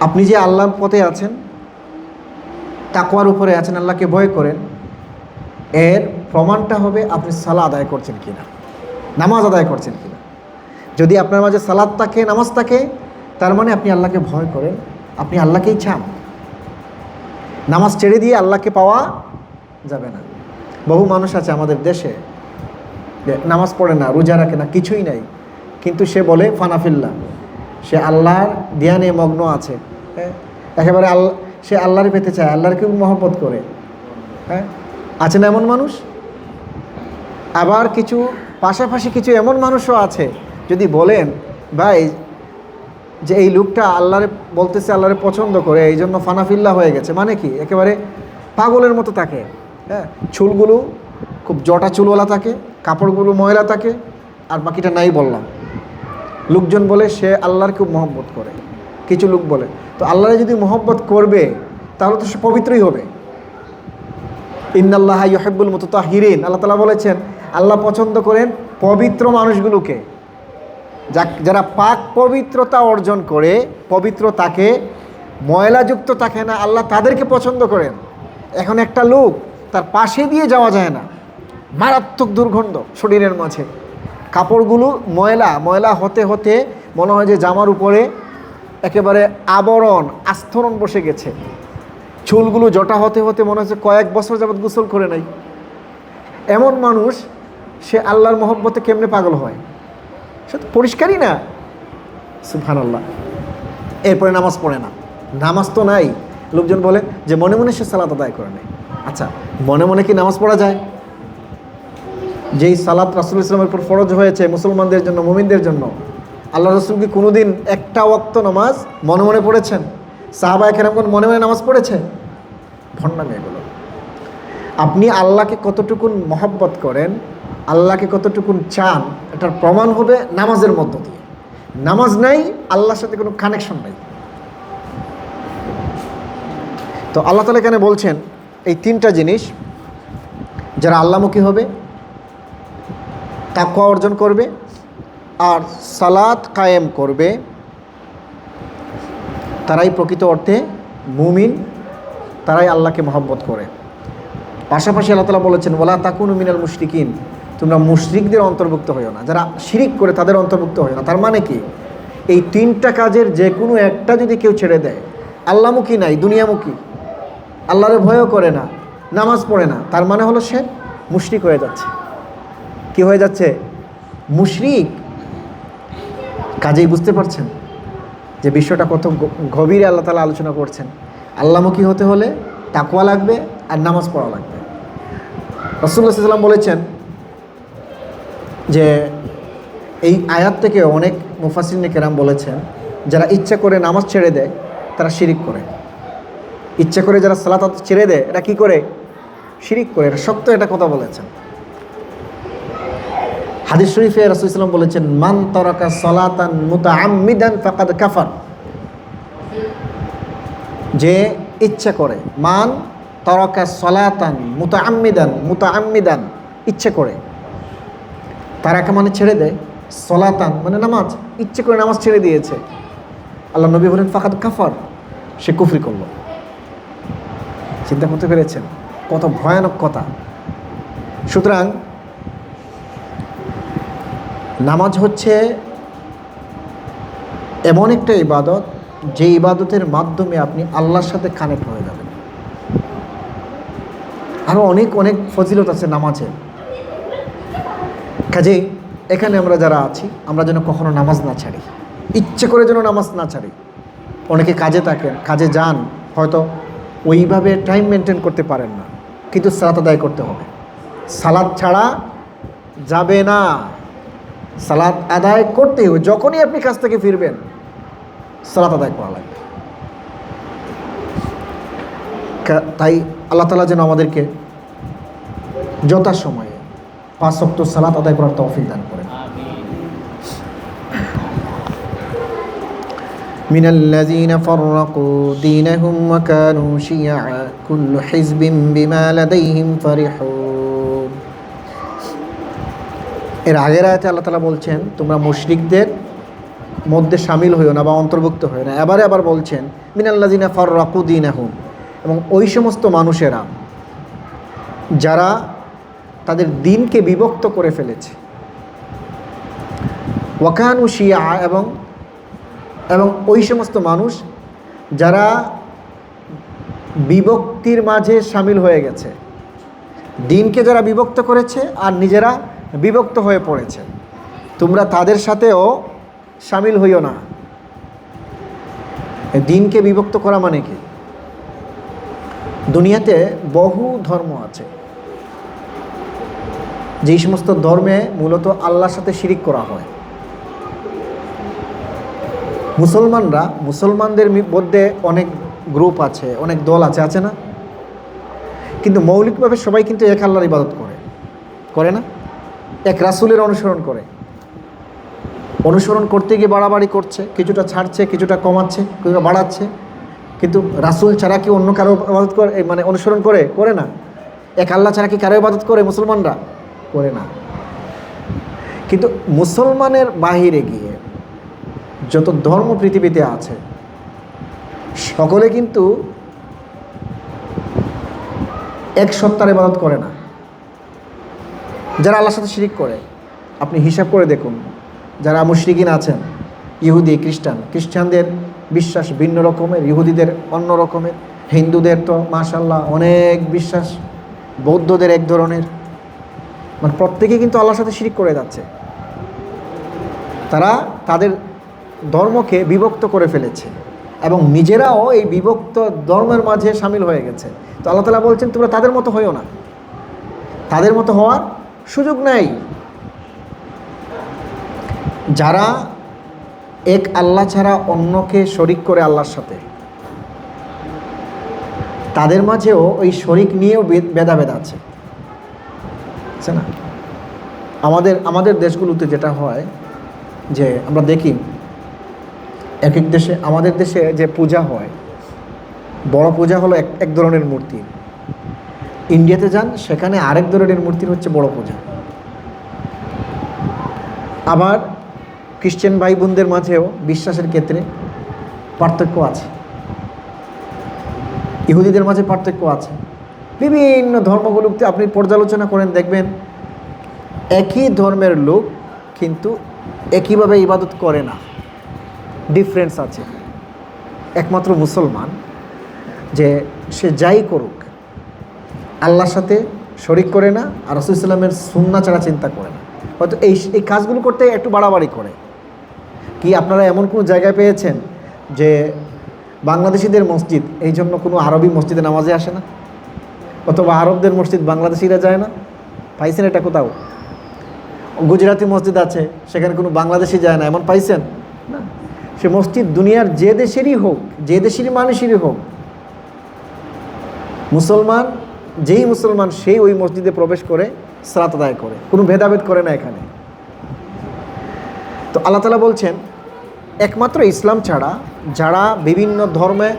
আপনি যে আল্লাহর পথে আছেন, তাকওয়ার উপরে আছেন, আল্লাহকে ভয় করেন, এর প্রমাণটা হবে আপনি সালাত আদায় করছেন কিনা, নামাজ আদায় করছেন কিনা। যদি আপনার মাঝে সালাত থাকে, নামাজ থাকে, তার মানে আপনি আল্লাহকে ভয় করেন, আপনি আল্লাহকেই চান। নামাজ ছেড়ে দিয়ে আল্লাহকে পাওয়া যাবে না। বহু মানুষ আছে আমাদের দেশে, নামাজ পড়ে না, রোজা রাখে না, কিছুই নাই, কিন্তু সে বলে ফানাফিল্লাহ, সে আল্লাহর ধ্যানে মগ্ন আছে, একেবারে সে আল্লাহরে পেতে চায়, আল্লাহরকে মহব্বত করে। হ্যাঁ, আছে না এমন মানুষ? আবার কিছু পাশাপাশি কিছু এমন মানুষও আছে, যদি বলেন ভাই যে এই লোকটা আল্লাহরে বলতেছে, আল্লাহরে পছন্দ করে, এই জন্য ফানাফিল্লাহ হয়ে গেছে, মানে কি একেবারে পাগলের মতো থাকে। হ্যাঁ, চুলগুলো খুব জটা চুলওয়ালা থাকে, কাপড়গুলো ময়লা থাকে, আর বাকিটা নাই বললাম। লোকজন বলে সে আল্লাহর খুব মহব্বত করে, কিছু লোক বলে। তো আল্লাহরে যদি মহব্বত করবে তাহলে তো সে পবিত্রই হবে। ইন্নাল্লাহা ইউহিব্বুল মুতাতাহহিরিন, আল্লাহ তাআলা বলেছেন আল্লাহ পছন্দ করেন পবিত্র মানুষগুলোকে, যারা পাক পবিত্রতা অর্জন করে, পবিত্র থাকে, ময়লাযুক্ত থাকে না, আল্লাহ তাদেরকে পছন্দ করেন। এখন একটা লোক, তার পাশে দিয়ে যাওয়া যায় না, মারাত্মক দুর্গন্ধ শরীরের মাঝে, কাপড়গুলো ময়লা ময়লা হতে হতে মনে হয় যে জামার উপরে একেবারে আবরণ, আস্তরণ বসে গেছে, চুলগুলো জটা হতে হতে মনে হচ্ছে কয়েক বছর যাবৎ গোসল করে নাই। এমন মানুষ সে আল্লাহর মহব্বতে কেমনে পাগল হয়? সে তো পরিষ্কারই না। সুবহানাল্লাহ। এরপরে নামাজ পড়ে না, নামাজ তো নাই। লোকজন বলে যে মনে মনে সে সালাত আদায় করে নেয়। আচ্ছা, মনে মনে কি নামাজ পড়া যায়? যেই সালাত রাসূল ইসলামের উপর ফরজ হয়েছে মুসলমানদের জন্য, মুমিনদের জন্য, আল্লাহ রাসূল কি কোনোদিন একটা ওয়াক্ত নামাজ মনে মনে পড়েছেন? সাহাবায়ে কেরামগণ মনে মনে নামাজ পড়েছে? ভণ্ডামি এগুলো। আপনি আল্লাহকে কতটুকুন মহব্বত করেন, আল্লাহকে কতটুকুন চান, এটার প্রমাণ হবে নামাজের মধ্য দিয়ে। নামাজ নাই, আল্লাহর সাথে কোনো কানেকশন নাই। তো আল্লাহ তাআলা এখানে বলছেন এই তিনটা জিনিস, যারা আল্লাহমুখী হবে, তাকওয়া অর্জন করবে, আর সালাত কায়েম করবে, তারাই প্রকৃত অর্থে মুমিন, তারাই আল্লাহকে মহব্বত করে। পাশাপাশি আল্লাহ তাআলা বলেছেন ওয়ালা তাকুনু মিনাল মুশরিকিন, তোমরা মুশরিকদের অন্তর্ভুক্ত হইও না, যারা শিরিক করে তাদের অন্তর্ভুক্ত হইও না। তার মানে কি, এই তিনটা কাজের যে কোনো একটা যদি কেউ ছেড়ে দেয়, আল্লাহমুখী নাই, দুনিয়ামুখী, আল্লাহর ভয়ও করে না, নামাজ পড়ে না, তার মানে হলো সে মুশরিক হয়ে যাচ্ছে। কি হয়ে যাচ্ছে? মুশরিক। কাজেই বুঝতে পারছেন যে বিষয়টা কত গভীরে আল্লাহ তাআলা আলোচনা করছেন। আল্লাহমুখী হতে হলে তাকওয়া লাগবে আর নামাজ পড়া লাগবে। রাসূলুল্লাহ সাল্লাল্লাহু আলাইহি ওয়াসাল্লাম বলেছেন যে এই আয়াত থেকে অনেক মুফাসসিরিনে কেরাম বলেছেন যারা ইচ্ছা করে নামাজ ছেড়ে দেয় তারা শিরিক করে। ইচ্ছা করে যারা সালাত ছেড়ে দেয় এটা কি করে? শিরিক করে। এটা সত্য, এটা কথা বলেছেন। হাদিস শরীফে রাসূল সাল্লাল্লাহু আলাইহি ওয়াসাল্লাম বলেছেন মান তারাকা সালাতান মুতাআম্মিদান ফাকাদ কাফার। যে ইচ্ছা করে, মান তারাকা সালাতান মুতাআম্মিদান, মুতাআম্মিদান ইচ্ছা করে, তারাকা মানে ছেড়ে দেয়, সলাতান মানে নামাজ, ইচ্ছে করে নামাজ ছেড়ে দিয়েছে, আল্লাহ নবী বলেন ফাকাদ কাফার, সে কুফরি করল। চিন্তা করতে পেরেছেন কত ভয়ানক কথা। সুতরাং নামাজ হচ্ছে এমন একটা ইবাদত যে ইবাদতের মাধ্যমে আপনি আল্লাহর সাথে কানেক্ট হয়ে যাবেন। আরও অনেক অনেক ফজিলত আছে নামাজের। কাজেই এখানে আমরা যারা আছি আমরা যেন কখনো নামাজ না ছাড়ি, ইচ্ছে করে যেন নামাজ না ছাড়ি। অনেকে কাজে থাকেন, কাজে যান, হয়তো ওইভাবে টাইম মেনটেন করতে পারেন না, কিন্তু সালাত আদায় করতে হবে। সালাত ছাড়া যাবে না, সালাত আদায় করতেই হবে। যখনই আপনি কাজ থেকে ফিরবেন সালাত আদায় করা লাগবে। তাই আল্লাহ তাআলা যেন আমাদেরকে যথাসময়ে 5 ওয়াক্ত সালাত আদায় করার তৌফিক দান করেন। মিনাল্লাযীনা ফাররাকু দীনাহুম ওয়া কানু শিয়আ কুল্লু হিজবিন বিমা লাদাইহিম ফারিহুন। এর আগের আয়াতে আল্লাহ তাআলা বলছেন তোমরা মুশরিকদের মধ্যে শামিল হইও না বা অন্তর্ভুক্ত হইও না। এবারে আবার বলছেন মিনাল্লাযীনা ফাররাকু দীনাহুম, এবং ওই সমস্ত মানুষেরা যারা তাদের দিনকে বিভক্ত করে ফেলেছে, ওয়াকানু শিয়া, এবং ওই সমস্ত মানুষ যারা বিভক্তির মাঝে শামিল হয়ে গেছে, দিনকে যারা বিভক্ত করেছে আর নিজেরা বিভক্ত হয়ে পড়েছে, তোমরা তাদের সাথেও শামিল হইও না। দিনকে বিভক্ত করা মানে কি? দুনিয়াতে বহু ধর্ম আছে, যেই সমস্ত ধর্মে মূলত আল্লাহর সাথে শিরিক করা হয়। মুসলমানদের মধ্যে অনেক গ্রুপ আছে, অনেক দল আছে, আছে না? কিন্তু মৌলিকভাবে সবাই কিন্তু এক আল্লাহর ইবাদত করে না? এক রাসূলের অনুসরণ করতে গিয়ে বাড়াবাড়ি করছে, কিছুটা ছাড়ছে, কিছুটা কমাচ্ছে, কিছুটা বাড়াচ্ছে, কিন্তু রাসূল ছাড়া কি অন্য কারো ইবাদত করে, মানে অনুসরণ করে না? এক আল্লাহ ছাড়া কি কারো ইবাদত করে মুসলমানরা? করে না। কিন্তু মুসলমানের বাহিরে গিয়ে যত ধর্ম পৃথিবীতে আছে সকলে কিন্তু এক সত্তার ইবাদত করে না। যারা আল্লাহর সাথে শিরিক করে, আপনি হিসাব করে দেখুন, যারা মুশরিকিন আছেন, ইহুদি, খ্রিস্টানদের বিশ্বাস ভিন্ন রকমের, ইহুদিদের অন্য রকমের, হিন্দুদের তো মাশাআল্লাহ অনেক বিশ্বাস, বৌদ্ধদের এক ধরনের, মানে প্রত্যেকে কিন্তু আল্লাহর সাথে শিরিক করে যাচ্ছে। তারা তাদের ধর্মকে বিভক্ত করে ফেলেছে এবং নিজেরাও এই বিভক্ত ধর্মের মাঝে শামিল হয়ে গেছে। তো আল্লাহ তাআলা বলছেন তোমরা তাদের মতো হইও না, তাদের মতো হওয়ার সুযোগ নেই। যারা এক আল্লাহ ছাড়া অন্যকে শরিক করে আল্লাহর সাথে, তাদের মাঝেও ওই শরিক নিয়েও ভেদাভেদ আছে না? আমাদের দেশগুলোতে যেটা হয় যে আমরা দেখি এক এক দেশে, আমাদের দেশে যে পূজা হয়, বড় পূজা হলো এক ধরনের মূর্তি। ইন্ডিয়াতে যান, সেখানে আরেক ধরনের মূর্তির হচ্ছে বড় পূজা। আবার খ্রিস্টান ভাই বোনদের মাঝেও বিশ্বাসের ক্ষেত্রে পার্থক্য আছে। ইহুদিদের মাঝে পার্থক্য আছে। বিভিন্ন ধর্মগুলোতে আপনি পর্যালোচনা করেন, দেখবেন একই ধর্মের লোক কিন্তু একইভাবে ইবাদত করে না, ডিফারেন্স আছে। একমাত্র মুসলমান যে সে যাই করুক আল্লাহর সাথে শরিক করে না, আর রাসূল ইসলামের সুন্নাহ ছাড়া চিন্তা করে না। হয়তো এই কাজগুলো করতে একটু বাড়াবাড়ি করে। কি আপনারা এমন কোনো জায়গায় পেয়েছেন যে বাংলাদেশিদের মসজিদ এই জন্য কোনো আরবি মসজিদে নামাজে আসে না, অথবা আরবদের মসজিদ বাংলাদেশিরা যায় না? পাইছেন এটা কোথাও? গুজরাটি মসজিদ আছে, সেখানে কোনো বাংলাদেশি যায় না, এমন পাইছেন? না। সে মসজিদ দুনিয়ার যে দেশেরই হোক, যে দেশেরই মানুষেরই হোক, মুসলমান যেই মুসলমান সেই ওই মসজিদে প্রবেশ করে সালাত আদায় করে, কোনো ভেদাভেদ করে না এখানে। তো আল্লাহ তাআলা বলছেন একমাত্র ইসলাম ছাড়া যারা বিভিন্ন ধর্মে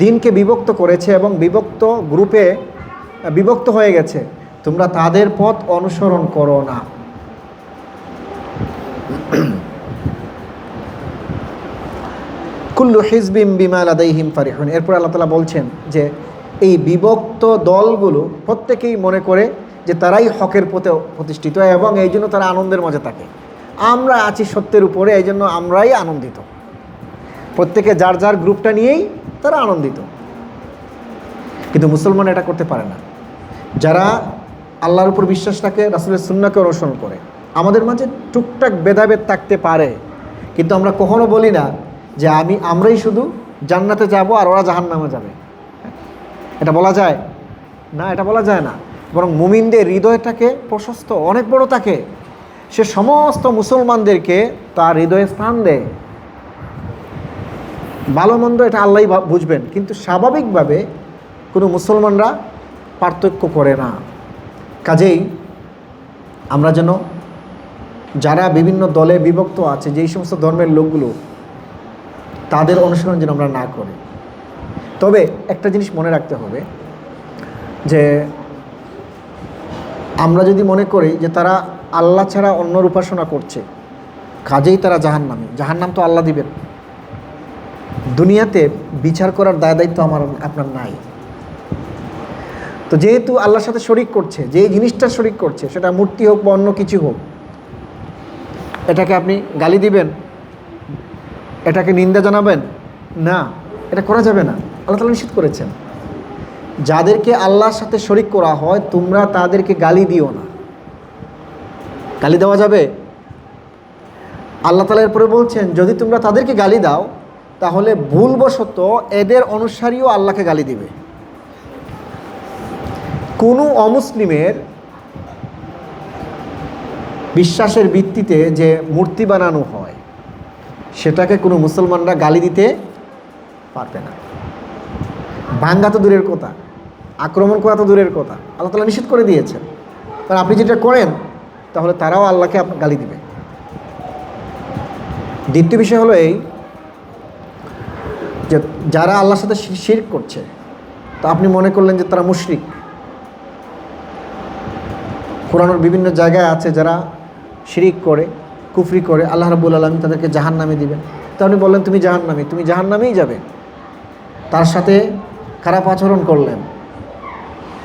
দিনকে বিভক্ত করেছে এবং বিভক্ত গ্রুপে বিভক্ত হয়ে গেছে, তোমরা তাদের পথ অনুসরণ করো না। কুল্লু হিজবিম বিমা লাদাইহিম ফারিহুন। এরপর আল্লাহ তাআলা বলছেন যে এই বিভক্ত দলগুলো প্রত্যেকেই মনে করে যে তারাই হকের পথে প্রতিষ্ঠিত এবং এই জন্য তারা আনন্দের মাঝে থাকে। আমরা আছি সত্যের উপরে, এই জন্য আমরাই আনন্দিত। প্রত্যেকে যার যার গ্রুপটা নিয়েই তারা আনন্দিত। কিন্তু মুসলমান এটা করতে পারে না। যারা আল্লাহর উপর বিশ্বাস রাখে, রাসূলের সুন্নাহকে অনুসরণ করে, আমাদের মাঝে টুকটাক ভেদাভেদ থাকতে পারে, কিন্তু আমরা কখনো বলি না যে আমরাই শুধু জান্নাতে যাব আর ওরা জাহান্নামে যাবে। এটা বলা যায় না, এটা বলা যায় না। বরং মুমিনদের হৃদয়টাকে প্রশস্ত, অনেক বড় থাকে। সে সমস্ত মুসলমানদেরকে তার হৃদয়ে স্থান দেয়। ভালো মন্দ এটা আল্লাহই বুঝবেন, কিন্তু স্বাভাবিকভাবে কোনো মুসলমানরা পার্থক্য করে না। কাজেই আমরা যেন যারা বিভিন্ন দলে বিভক্ত আছে, যেই সমস্ত ধর্মের লোকগুলো, তাদের অনুসরণ যেন আমরা না করি। তবে একটা জিনিস মনে রাখতে হবে যে আমরা যদি মনে করি যে তারা আল্লাহ ছাড়া অন্যর উপাসনা করছে, কাজেই তারা জাহান্নামী, জাহান্নাম তো আল্লাহ দিবেন। দুনিয়াতে বিচার করার দায় দায়িত্ব আপনার নাই। তো যেহেতু আল্লাহর সাথে শরিক করছে, যেই জিনিসটা শরিক করছে, সেটা মূর্তি হোক বা অন্য কিছু হোক, এটাকে আপনি গালি দিবেন, এটাকে নিন্দা জানাবেন না, এটা করা যাবে না। আল্লাহ তাআলা নিষেধ করেছেন যাদেরকে আল্লাহর সাথে শরিক করা হয় তোমরা তাদেরকে গালি দিও না। গালি দেওয়া যাবে? আল্লাহ তাআলা এরপরে বলছেন যদি তোমরা তাদেরকে গালি দাও তাহলে ভুলবশত এদের অনুসারীও আল্লাহকে গালি দিবে। কোনো অমুসলিমের বিশ্বাসের ভিত্তিতে যে মূর্তি বানানো হয় সেটাকে কোনো মুসলমানরা গালি দিতে পারবে না। ভাঙ্গা তো দূরের কথা, আক্রমণ করা তো দূরের কথা, আল্লাহ তাআলা নিষেধ করে দিয়েছেন। কারণ আপনি যেটা করেন তাহলে তারাও আল্লাহকে গালি দিবে। দ্বিতীয় বিষয় হলো এই যে যারা আল্লাহর সাথে শিরক করছে, তো আপনি মনে করলেন যে তারা মুশরিক। কোরআনের বিভিন্ন জায়গায় আছে যারা শিরিক করে, কুফরি করে, আল্লাহ রাব্বুল আলামিন তাদেরকে জাহান্নামে দিবেন। তো আপনি বললেন তুমি জাহান্নামী, তুমি জাহান্নামেই যাবে। তার সাথে খারাপ আচরণ করলেন,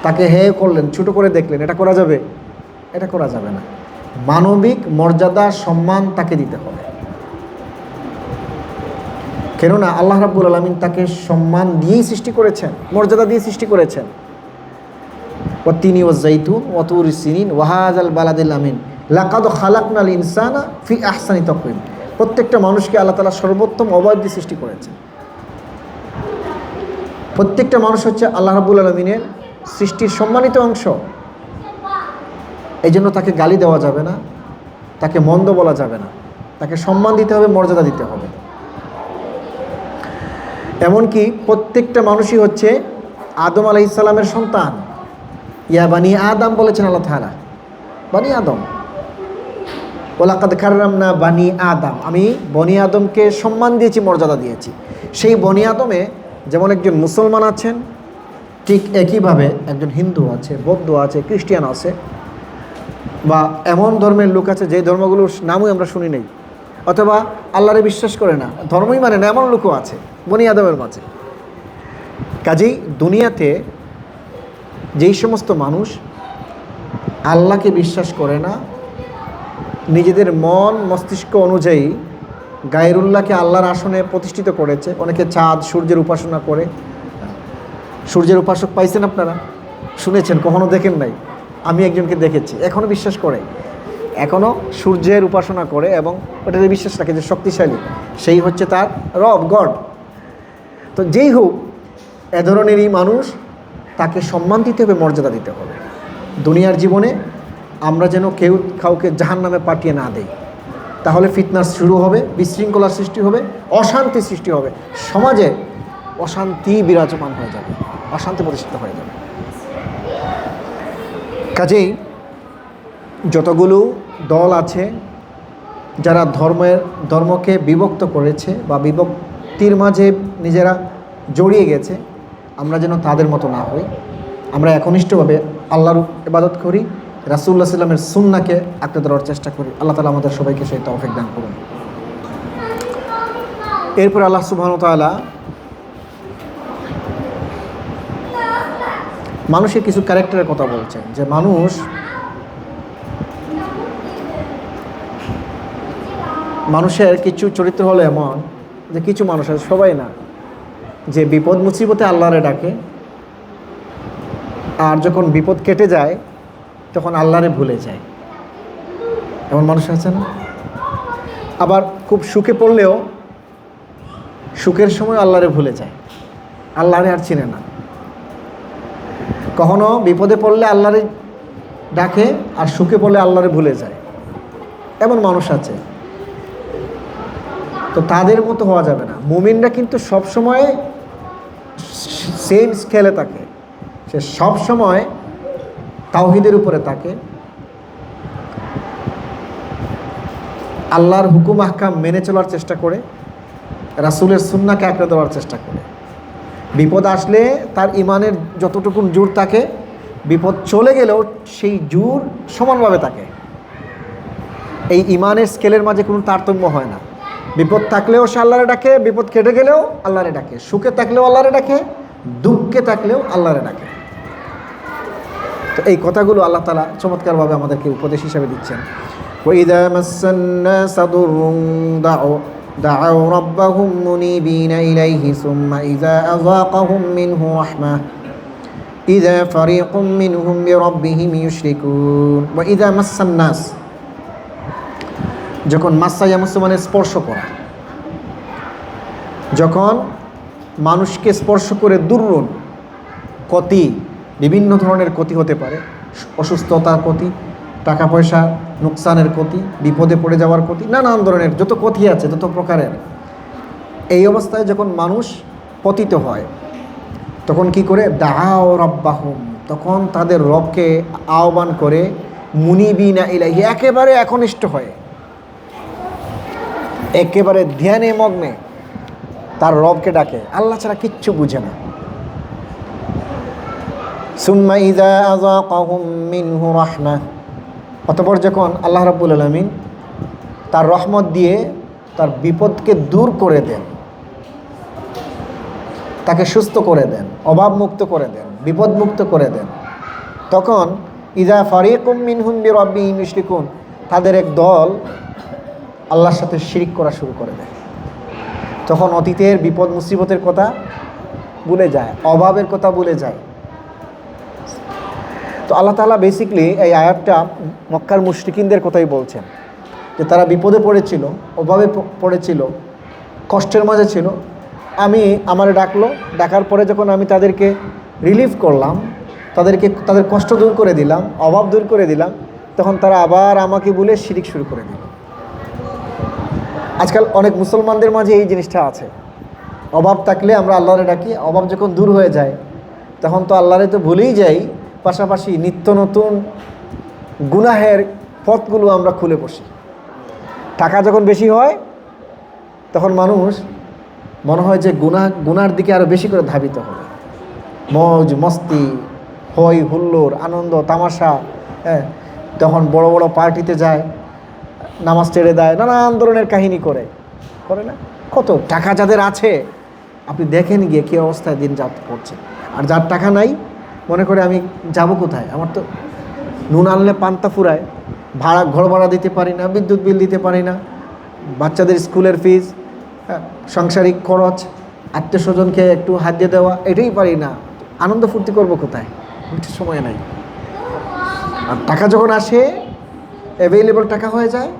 তাকে হেয় করলেন, ছোটো করে দেখলেন, এটা করা যাবে? এটা করা যাবে না। মানবিক মর্যাদা সম্মান তাকে দিতে হবে। কেননা আল্লাহ রাব্বুল আলামিন তাকে সম্মান দিয়েই সৃষ্টি করেছেন, মর্যাদা দিয়ে সৃষ্টি করেছেন। ওয়াত্তিনি ওয়াজ্জাইতুন ওয়া তুরি সিনিন ওয়া হাযাল বালাদিল আমিন লাকাদ খালাকনাল ইনসানা ফি আহসানি তাকওয়িম। প্রত্যেকটা মানুষকে আল্লাহ তাআলা সর্বোত্তম অবয়ব দিয়ে সৃষ্টি করেছেন। প্রত্যেকটা মানুষ হচ্ছে আল্লাহ রাব্বুল আলামিনের সৃষ্টির সম্মানিত অংশ। এই জন্য তাকে গালি দেওয়া যাবে না, তাকে মন্দ বলা যাবে না, তাকে সম্মান দিতে হবে, মর্যাদা দিতে হবে। এমনকি প্রত্যেকটা মানুষই হচ্ছে আদম আলাইহিস সালামের সন্তান। ইয়া বানি আদম বলেছেন আল্লাহ তাআলা, বানি আদম, ওয়ালাকাদ কাররামনা বানি আদম, আমি বনি আদমকে সম্মান দিয়েছি, মর্যাদা দিয়েছি। সেই বনি আদমে যেমন একজন মুসলমান আছেন, ঠিক একইভাবে একজন হিন্দু আছে, বৌদ্ধ আছে, খ্রিস্টান আছে, বা এমন ধর্মের লোক আছে যে ধর্মগুলোর নামই আমরা শুনি নেই, অথবা আল্লাহরে বিশ্বাস করে না, ধর্মই মানে না, এমন লোকও আছে বনি আদমের মাঝে। কাজেই দুনিয়াতে যেই সমস্ত মানুষ আল্লাহকে বিশ্বাস করে না, নিজেদের মন মস্তিষ্ক অনুযায়ী গায়রুল্লাহকে আল্লাহর আসনে প্রতিষ্ঠিত করেছে, অনেকে চাঁদ সূর্যের উপাসনা করে। সূর্যের উপাসক পাইছেন আপনারা? শুনেছেন? কখনো দেখেন নাই? আমি একজনকে দেখেছি, এখনও বিশ্বাস করে, এখনও সূর্যের উপাসনা করে এবং ওটাতে বিশ্বাস রাখে যে শক্তিশালী, সেই হচ্ছে তার রব, গড। তো যেই হোক, এ ধরনেরই মানুষ, তাকে সম্মান দিতে হবে, মর্যাদা দিতে হবে। দুনিয়ার জীবনে আমরা যেন কেউ কাউকে জাহান্নামে পাঠিয়ে না দেই, তাহলে ফিতনার শুরু হবে, বিশৃঙ্খলার সৃষ্টি হবে, অশান্তি সৃষ্টি হবে, সমাজে অশান্তি বিরাজমান হয়ে যাবে, অশান্তি প্রতিষ্ঠিত হয়ে যাবে। কাজেই যতগুলো দল আছে যারা ধর্মকে বিভক্ত করেছে বা বিভক্তির মাঝে নিজেরা জড়িয়ে গেছে, আমরা যেন তাদের মতো না হই। আমরা একনিষ্ঠভাবে আল্লাহর ইবাদত করি, রাসূলুল্লাহ সাল্লাল্লাহু আলাইহি ওয়াসাল্লামের সুন্নাহকে আঁকড়ে ধরার চেষ্টা করি। আল্লাহ তাআলা আমাদের সবাইকে সেই তৌফিক দান করুন। এরপর আল্লাহ সুবহানাহু ওয়া তাআলা মানুষের কিছু ক্যারেক্টারের কথা বলছেন, যে মানুষের কিছু চরিত্র হলো এমন যে কিছু মানুষ আছে, সবাই না, যে বিপদ মুসিবতে আল্লাহরে ডাকে, আর যখন বিপদ কেটে যায় তখন আল্লাহরে ভুলে যায়। এমন মানুষ আছে না? আবার খুব সুখে পড়লেও সুখের সময় আল্লাহরে ভুলে যায়, আল্লাহরে আর চিনে না। কখনো বিপদে পড়লে আল্লাহরে ডাকে, আর সুখে পড়লে আল্লাহরে ভুলে যায়, এমন মানুষ আছে। তো তাদের মতো হওয়া যাবে না। মুমিনরা কিন্তু সবসময় সেম স্কেলে থাকে, সে সবসময় তাওহীদের উপরে থাকে, আল্লাহর হুকুম আহকাম মেনে চলার চেষ্টা করে, রাসূলের সুন্নাহকে আঁকড়ে ধরার চেষ্টা করে। বিপদ আসলে তার ইমানের যতটুকু জোর থাকে, বিপদ চলে গেলেও সেই জোর সমানভাবে থাকে। এই ইমানের স্কেলের মাঝে কোনো তারতম্য হয় না। বিপদ থাকলেও সে আল্লাহরে ডাকে, বিপদ কেটে গেলেও আল্লাহরে ডাকে, সুখে থাকলেও আল্লাহরে ডাকে, দুঃখে থাকলেও আল্লাহরে ডাকে। তো এই কথাগুলো আল্লাহ তাআলা চমৎকারভাবে আমাদেরকে উপদেশ হিসাবে দিচ্ছেন। وَإِذَا مَسَّ النَّاسَ ضُرٌّ دَعَوْا رَبَّهُمْ مُنِيبِينَ إِلَيْهِ ثُمَّ إِذَا أَذَاقَهُم مِّنْهُ رَحْمَةً إِذَا فَرِيقٌ مِّنْهُمْ بِرَبِّهِمْ يُشْرِكُونَ وَإِذَا مَسَّ النَّاسَ, যখন মাসা ইয়ামাসু মানে স্পর্শ করা, যখন মানুষকে স্পর্শ করে দুরুন, ক্ষতি, বিভিন্ন ধরনের ক্ষতি হতে পারে, অসুস্থতার ক্ষতি, টাকা পয়সা নুকসানের ক্ষতি, বিপদে পড়ে যাওয়ার ক্ষতি, নানান ধরনের যত ক্ষতি আছে, যত প্রকারের। এই অবস্থায় যখন মানুষ পতিত হয়, তখন কি করে? দাআও রাব্বাহুম, তখন তাদের রবকে আহ্বান করে, মুনিবিনা ইলাইহি, একেবারে একনিষ্ঠ হয়ে, একেবারে ধ্যানে মগ্নে তার রবকে ডাকে, আল্লাহ ছাড়া কিচ্ছু বুঝে না। সুম্মা ইযা আযাকাহুম মিনহু রাহমাহ, অতঃপর যখন আল্লাহ রাব্বুল আলামিন তার রহমত দিয়ে তার বিপদকে দূর করে দেন, তাকে সুস্থ করে দেন, অভাবমুক্ত করে দেন, বিপদমুক্ত করে দেন, তখন ইযা ফারিকুম মিনহুম বিরাব্বিহিম ইউশরিকুন, তাদের এক দল আল্লাহর সাথে শিরিক করা শুরু করে দেয়। তখন অতীতের বিপদ মুসিবতের কথা ভুলে যায়, অভাবের কথা ভুলে যায়। তো আল্লাহ তাআলা বেসিকলি এই আয়াতটা মক্কার মুশরিকিনদের কথাই বলছেন, যে তারা বিপদে পড়েছিল, অভাবে পড়েছিল, কষ্টের মাঝে ছিল। আমারে ডাকলো, ডাকার পরে যখন আমি তাদেরকে রিলিফ করলাম, তাদের কষ্ট দূর করে দিলাম, অভাব দূর করে দিলাম, তখন তারা আবার আমাকে বলে শিরিক শুরু করে দিল। আজকাল অনেক মুসলমানদের মাঝে এই জিনিসটা আছে। অভাব থাকলে আমরা আল্লাহরে ডাকি, অভাব যখন দূর হয়ে যায় তখন তো আল্লাহরে তো ভুলেই যাই, পাশাপাশি নিত্য নতুন গুনাহের পথগুলো আমরা খুলে বসি। টাকা যখন বেশি হয় তখন মানুষ মনে হয় যে গুনার দিকে আরও বেশি করে ধাবিত হবে। মৌজ মস্তি, হই হুল্লোড়, আনন্দ তামাশা, তখন বড় বড় পার্টিতে যায়, নামাজ ছেড়ে দেয়, নানান ধরনের কাহিনী করে না? কত টাকা যাদের আছে আপনি দেখেন গিয়ে কী অবস্থায় দিন যাত্রা করছে। আর যার টাকা নাই মনে করে আমি যাব কোথায়, আমার তো নুন আনলে পান্তা ফুরায়, ঘর ভাড়া দিতে পারি না, বিদ্যুৎ বিল দিতে পারি না, বাচ্চাদের স্কুলের ফিস, সাংসারিক খরচ, আত্মীয় স্বজনকে একটু হাত দিয়ে দেওয়া, এটাই পারি না, আনন্দ ফুর্তি করবো কোথায়, সময় নাই। আর টাকা যখন আসে, অ্যাভেলেবল টাকা হয়ে যায়,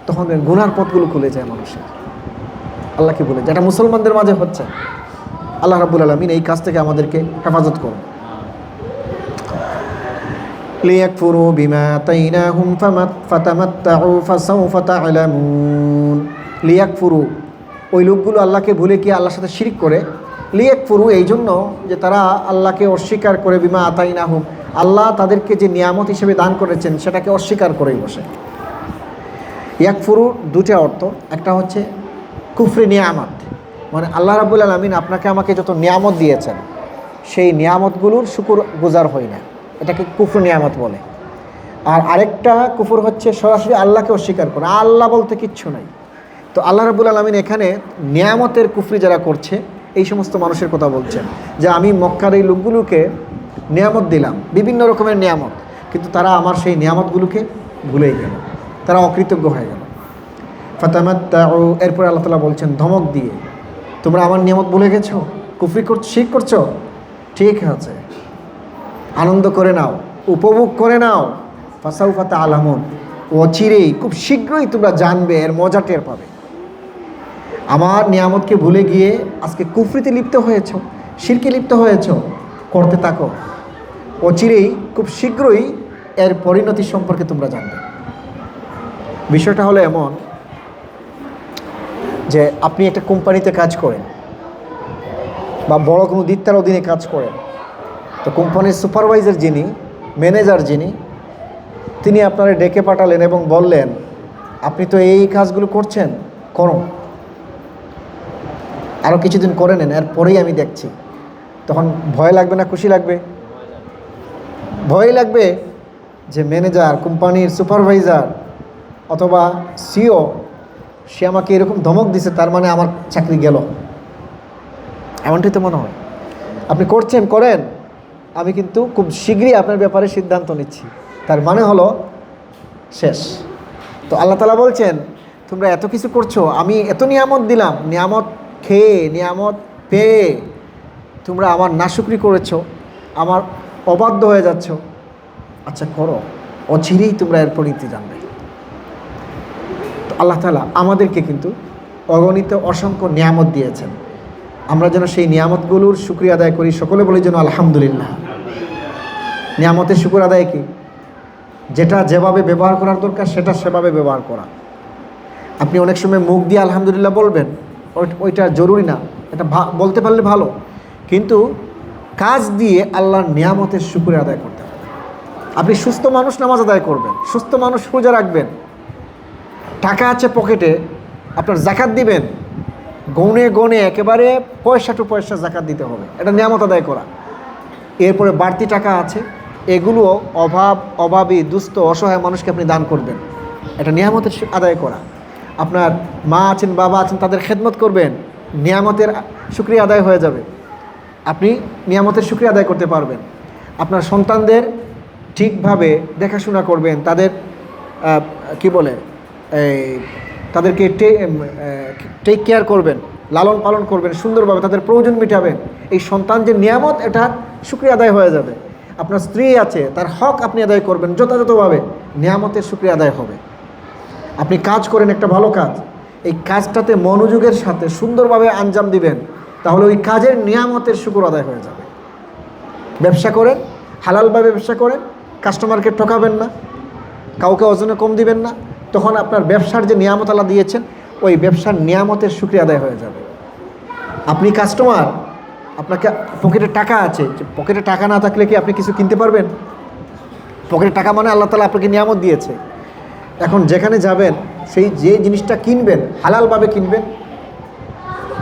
তখন গুনার পথগুলো খুলে যায় মানুষের। আল্লাহকে বলে, যেটা মুসলমানদের মাঝে হচ্ছে। আল্লাহ রাব্বুল আলামিন এই কাজ থেকে আমাদেরকে হেফাজত করুন। লিয়াকফুরু বিমা আতাইনাহুম ফাতামাত্তাউ ফাসাউফা তা'লামুন। লিয়াকফুরু, ওই লোকগুলো আল্লাহকে ভুলে কি আল্লাহর সাথে শিরক করে। লিয়াকফুরু এই জন্য যে তারা আল্লাহকে অস্বীকার করে, বিমা আতাইনাহুম, আল্লাহ তাদেরকে যে নিয়ামত হিসেবে দান করেছেন সেটাকে অস্বীকার করেই বসে। ইয়াকফুরু দুটো অর্থ, একটা হচ্ছে কুফরি নিয়ামত, মানে আল্লাহ রাব্বুল আলামিন আপনাকে আমাকে যত নিয়ামত দিয়েছেন সেই নিয়ামতগুলোর শুকর গুজার হয় না, এটাকে কুফর নিয়ামত বলে। আর আরেকটা কুফর হচ্ছে সরাসরি আল্লাহকে অস্বীকার করা, আল্লাহ বলতে কিচ্ছু নাই। তো আল্লাহ রাব্বুল আলামিন এখানে নিয়ামতের কুফরি যারা করছে এই সমস্ত মানুষের কথা বলছেন, যে আমি মক্কার এই লোকগুলোকে নিয়ামত দিলাম, বিভিন্ন রকমের নিয়ামত, কিন্তু তারা আমার সেই নিয়ামতগুলোকে ভুলেই গেল, তারা অকৃতজ্ঞ হয়ে গেল। ফাতামাত্তাউ, এরপর আল্লাহ তাআলা বলছেন ধমক দিয়ে, তোমরা আমার নিয়ামত ভুলে গেছো, কুফরি করছো, শিরক করছো, ঠিক আছে, আনন্দ করে নাও, উপভোগ করে নাও। ফাসাউফা তা'লামুন, অচিরেই খুব শীঘ্রই তোমরা জানবে, এর মজা টের পাবে। আমার নিয়ামতকে ভুলে গিয়ে আজকে কুফরিতে লিপ্ত হয়েছ, শিরকে লিপ্ত হয়েছ, করতে থাকো, অচিরেই খুব শীঘ্রই এর পরিণতি সম্পর্কে তোমরা জানবে। বিষয়টা হলো এমন যে আপনি একটা কোম্পানিতে কাজ করেন বা বড় কোনো দিত্তার অধীনে কাজ করেন, তো কোম্পানির সুপারভাইজার যিনি, ম্যানেজার যিনি, তিনি আপনারা ডেকে পাঠালেন এবং বললেন আপনি তো এই কাজগুলো করছেন, করো, আরও কিছুদিন করে নেন, এরপরেই আমি দেখছি। তখন ভয় লাগবে না খুশি লাগবে? ভয় লাগবে যে ম্যানেজার, কোম্পানির সুপারভাইজার অথবা সিও, সে আমাকে এরকম ধমক দিছে, তার মানে আমার চাকরি গেল, এমনটাই তো মনে হয়। আপনি করছেন, করেন, আমি কিন্তু খুব শীঘ্রই আপনার ব্যাপারে সিদ্ধান্ত নিচ্ছি, তার মানে হলো শেষ। তো আল্লাহ তাআলা বলছেন তোমরা এত কিছু করছো, আমি এত নিয়ামত দিলাম, নিয়ামত খেয়ে, নিয়ামত পেয়ে তোমরা আমার নাশুকরি করেছো, আমার অবাধ্য হয়ে যাচ্ছ। আচ্ছা করো, অচিরেই তোমরা এর পরিণতি জানবে। তো আল্লাহ তাআলা আমাদেরকে কিন্তু অগণিত অসংখ্য নিয়ামত দিয়েছেন, আমরা যেন সেই নিয়ামতগুলোর শুকরিয়া আদায় করি। সকলে বলি যেন আলহামদুলিল্লাহ। নিয়ামতের শুকর আদায় কি? যেটা যেভাবে ব্যবহার করার দরকার সেটা সেভাবে ব্যবহার করা। আপনি অনেক সময় মুখ দিয়ে আলহামদুলিল্লাহ বলবেন, ওইটা জরুরি না, এটা বলতে পারলে ভালো, কিন্তু কাজ দিয়ে আল্লাহর নিয়ামতের শুকর আদায় করতে হবে। আপনি সুস্থ মানুষ নামাজ আদায় করবেন, সুস্থ মানুষ রোজা রাখবেন, টাকা আছে পকেটে, আপনার জাকাত দিবেন, গনে গনে একেবারে পয়সা টু পয়সা জাকাত দিতে হবে, এটা নিয়ামত আদায় করা। এরপরে বাড়তি টাকা আছে, এগুলো অভাবী, দুস্থ, অসহায় মানুষকে আপনি দান করবেন, এটা নিয়ামতের আদায় করা। আপনার মা আছেন, বাবা আছেন, তাদের খেদমত করবেন, নিয়ামতের শুকরিয়া আদায় হয়ে যাবে, আপনি নিয়ামতের শুকরিয়া আদায় করতে পারবেন। আপনার সন্তানদের ঠিকভাবে দেখাশোনা করবেন, তাদের তাদেরকে টেক কেয়ার করবেন, লালন পালন করবেন, সুন্দরভাবে তাদের প্রয়োজন মেটাবেন। এই সন্তান যে নিয়ামত, এটা শুকরিয়া আদায় হয়ে যাবে। আপনার স্ত্রী আছে, তার হক আপনি আদায় করবেন যথাযথভাবে, নিয়ামতের শুকরিয়া আদায় হবে। আপনি কাজ করেন একটা ভালো কাজ, এই কাজটাতে মনোযোগের সাথে সুন্দরভাবে আঞ্জাম দিবেন, তাহলে ওই কাজের নিয়ামতের শুকর আদায় হয়ে যাবে। ব্যবসা করেন, হালালভাবে ব্যবসা করেন, কাস্টমারকে ঠকাবেন না, কাউকে ওজনে কম দিবেন না, তখন আপনার ব্যবসার যে নিয়ামত আল্লাহ দিয়েছেন ওই ব্যবসার নিয়ামতের শুকরিয়া আদায় হয়ে যাবে। আপনি কাস্টমার, আপনাকে পকেটে টাকা আছে, পকেটে টাকা না থাকলে কি আপনি কিছু কিনতে পারবেন? পকেটে টাকা মানে আল্লাহ তাআলা আপনাকে নিয়ামত দিয়েছে। এখন যেখানে যাবেন, সেই যে জিনিসটা কিনবেন হালালভাবে কিনবেন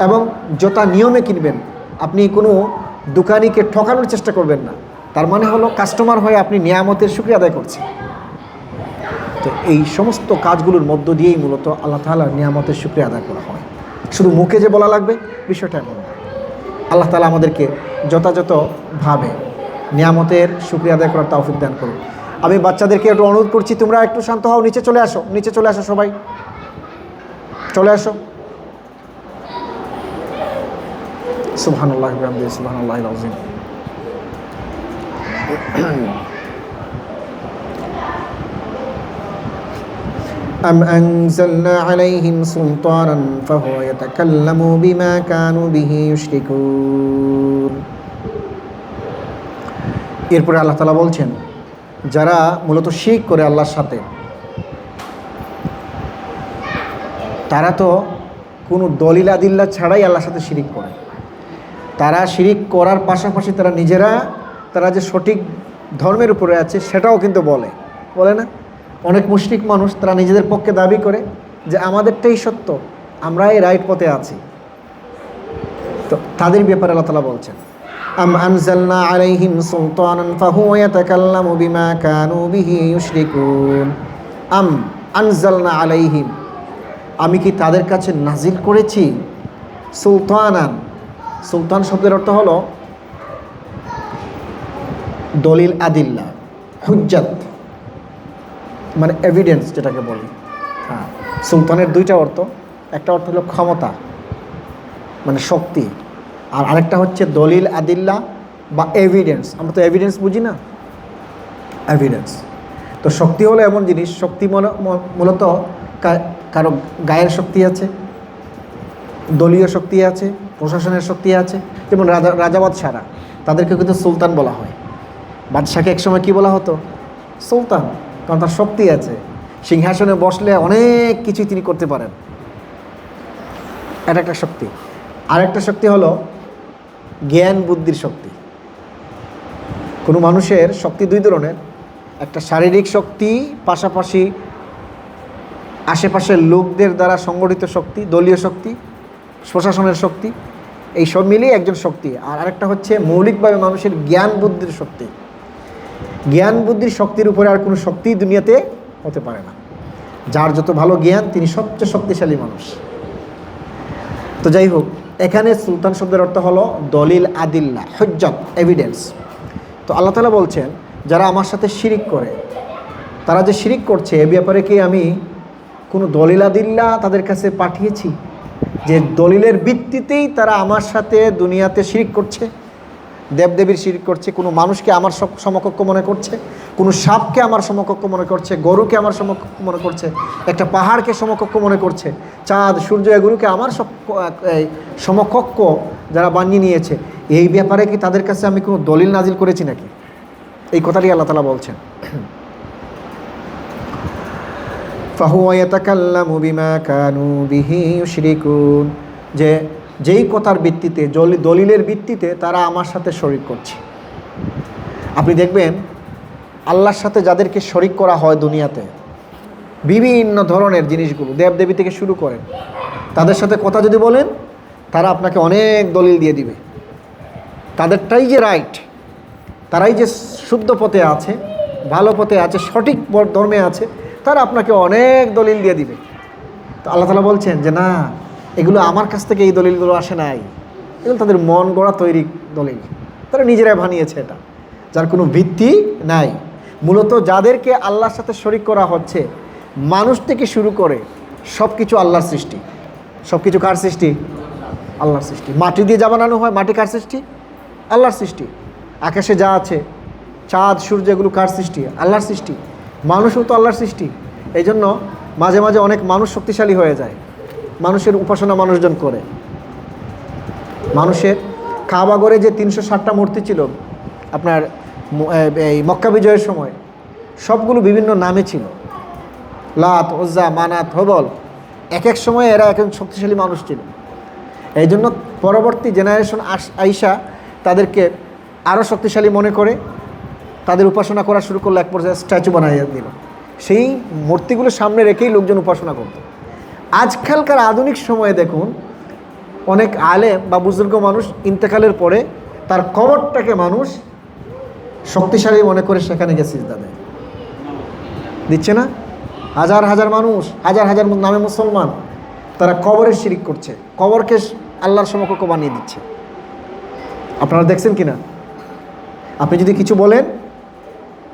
এবং যথা নিয়মে কিনবেন। আপনি কোনো দোকানিকে ঠকানোর চেষ্টা করবেন না, তার মানে হলো কাস্টমার হয়ে আপনি নিয়ামতের শুকরিয়া আদায় করছেন। তো এই সমস্ত কাজগুলোর মধ্য দিয়েই মূলত আল্লাহ তাআলার নিয়ামতের শুকরিয়া আদায় করা হয়। শুধু মুখে যে বলা লাগবে বিষয়টা এমন না। আল্লাহ তাআলা আমাদেরকে যথাযথভাবে নিয়ামতের শুকরিয়া আদায় করার তৌফিক দান করুন। আমি বাচ্চাদেরকে একটু অনুরোধ করছি, তোমরা একটু শান্ত হও, নিচে চলে আসো, নিচে চলে আসো, সবাই চলে আসো। সুবহানাল্লাহি ওয়া বিহামদিহি সুবহানাল্লাহিল আযীম। أم أنزلنا عليهم سلطانا فهو يتكلم بما كانوا به يشركون। এরপরে আল্লাহ তাআলা বলছেন, যারা মূলত শিরক করে আল্লাহর সাথে, তারা তো কোনো দলিল আদিল্লা ছাড়াই আল্লাহর সাথে শিরিক করে। তারা শিরিক করার পাশাপাশি তারা যে সঠিক ধর্মের উপরে আছে সেটাও কিন্তু বলে না। অনেক মুশরিক মানুষ তারা নিজেদের পক্ষে দাবি করে যে আমাদেরটাই সত্য, আমরা এই রাইট পথে আছি। তো তাদের ব্যাপারে আল্লাহ তাআলা বলছেন, আম আনজালনা আলাইহিম সুলতানান ফাহুয়া ইয়াতাকাল্লামু বিমা কানু বিহি ইউশরিকুন। আম আনজালনা আলাইহিম, আমি কি তাদের কাছে নাজিল করেছি সুলতানান। সুলতান শব্দের অর্থ হলো দলিল আদিল্লা, হুজ্জাত, মানে এভিডেন্স যেটাকে বলি। হ্যাঁ, সুলতানের দুইটা অর্থ, একটা অর্থ হলো ক্ষমতা মানে শক্তি, আর আরেকটা হচ্ছে দলিল আদিল্লা বা এভিডেন্স। আমরা তো এভিডেন্স বুঝি না, এভিডেন্স। তো শক্তি হলো এমন জিনিস, শক্তি মূলত কারো গায়ের শক্তি আছে, দলীয় শক্তি আছে, প্রশাসনের শক্তি আছে। যেমন রাজা বাদশাহরা, তাদেরকে কিন্তু সুলতান বলা হয়। বাদশাকে একসময় কি বলা হতো? সুলতান, কারণ তার শক্তি আছে, সিংহাসনে বসলে অনেক কিছুই তিনি করতে পারেন। এটা একটা শক্তি। আরেকটা শক্তি হলো জ্ঞান বুদ্ধির শক্তি। কোনো মানুষের শক্তি দুই ধরনের, একটা শারীরিক শক্তি, পাশাপাশি আশেপাশের লোকদের দ্বারা সংগঠিত শক্তি, দলীয় শক্তি, প্রশাসনের শক্তি, এই সব মিলিয়ে একজন শক্তি। আর আরেকটা হচ্ছে মৌলিকভাবে মানুষের জ্ঞান বুদ্ধির শক্তি। জ্ঞান বুদ্ধির শক্তির উপরে আর কোনো শক্তি দুনিয়াতে হতে পারে না। যার যত ভালো জ্ঞান তিনি সবচেয়ে শক্তিশালী মানুষ। তো যাই হোক, এখানে সুলতান শব্দের অর্থ হলো দলিল আদিল্লা, হুজ্জাত, এভিডেন্স। তো আল্লাহ তাআলা বলছেন, যারা আমার সাথে শিরিক করে, তারা যে শিরিক করছে এ ব্যাপারে কি আমি কোনো দলিল আদিল্লা তাদের কাছে পাঠিয়েছি যে দলিলের ভিত্তিতেই তারা আমার সাথে দুনিয়াতে শিরিক করছে? দেবদেবীর শিরিক করছে, কোনো মানুষকে আমার সমকক্ষ মনে করছে, কোনো সাপকে আমার সমকক্ষ মনে করছে, গরুকে আমার সমকক্ষ মনে করছে, একটা পাহাড়কে সমকক্ষ মনে করছে, চাঁদ সূর্য এগুলোকে আমার সমকক্ষ যারা বানিয়ে নিয়েছে, এই ব্যাপারে কি তাদের কাছে আমি কোনো দলিল নাজিল করেছি নাকি? এই কথাটি আল্লাহ তাআলা বলছেন। ফাহুয়া ইয়াতাকাল্লামু বিমা কানু বিহি ইউশরিকুন, যেই কথার ভিত্তিতে, দলিলের ভিত্তিতে তারা আমার সাথে শরিক করছে। আপনি দেখবেন আল্লাহর সাথে যাদেরকে শরিক করা হয় দুনিয়াতে, বিভিন্ন ধরনের জিনিসগুলো, দেবদেবী থেকে শুরু করে, তাদের সাথে কথা যদি বলেন, তারা আপনাকে অনেক দলিল দিয়ে দিবে। তাদেরটাই যে রাইট, তারাই যে শুদ্ধ পথে আছে, ভালো পথে আছে, সঠিক ধর্মে আছে, তারা আপনাকে অনেক দলিল দিয়ে দিবে। তো আল্লাহ তাআলা বলছেন যে না, এগুলো আমার কাছ থেকে এই দলিলগুলো আসে নাই, এগুলো তাদের মন গড়া তৈরি দলিল, তারা নিজেরাই বানিয়েছে, এটা যার কোনো ভিত্তি নাই। মূলত যাদেরকে আল্লাহর সাথে শরিক করা হচ্ছে, মানুষ থেকে শুরু করে সব কিছু আল্লাহর সৃষ্টি। সব কিছু কার সৃষ্টি? আল্লাহর সৃষ্টি। মাটি দিয়ে যা বানানো হয়, মাটি কার সৃষ্টি? আল্লাহর সৃষ্টি। আকাশে যা আছে, চাঁদ সূর্য, এগুলো কার সৃষ্টি? আল্লাহর সৃষ্টি। মানুষও তো আল্লাহর সৃষ্টি। এই জন্য মাঝে মাঝে অনেক মানুষ শক্তিশালী হয়ে যায়, মানুষের উপাসনা মানুষজন করে। মানুষের কাবাগরে যে 360টা মূর্তি ছিল আপনার এই মক্কা বিজয়ের সময়, সবগুলো বিভিন্ন নামে ছিল, লাত, উজ্জা, মানাত, হবল। এক এক সময় এরা এক এক শক্তিশালী মানুষ ছিল। এই জন্য পরবর্তী জেনারেশন আইসা তাদেরকে আরও শক্তিশালী মনে করে তাদের উপাসনা করা শুরু করলো, এক পর্যায়ে স্ট্যাচু বানিয়ে দিল। সেই মূর্তিগুলো সামনে রেখেই লোকজন উপাসনা করত। আজকালকার আধুনিক সময়ে দেখুন, অনেক আলেম বা বুজুর্গ মানুষ ইন্তেকালের পরে তার কবরটাকে মানুষ শক্তিশালী মনে করে সেখানে গিয়ে সিজদা দেয়, দিচ্ছে না? হাজার হাজার মানুষ, হাজার হাজার নামে মুসলমান, তারা কবরের শিরিক করছে, কবরকে আল্লাহর সমকক্ষ বানিয়ে দিচ্ছে। আপনারা দেখছেন কি না? আপনি যদি কিছু বলেন,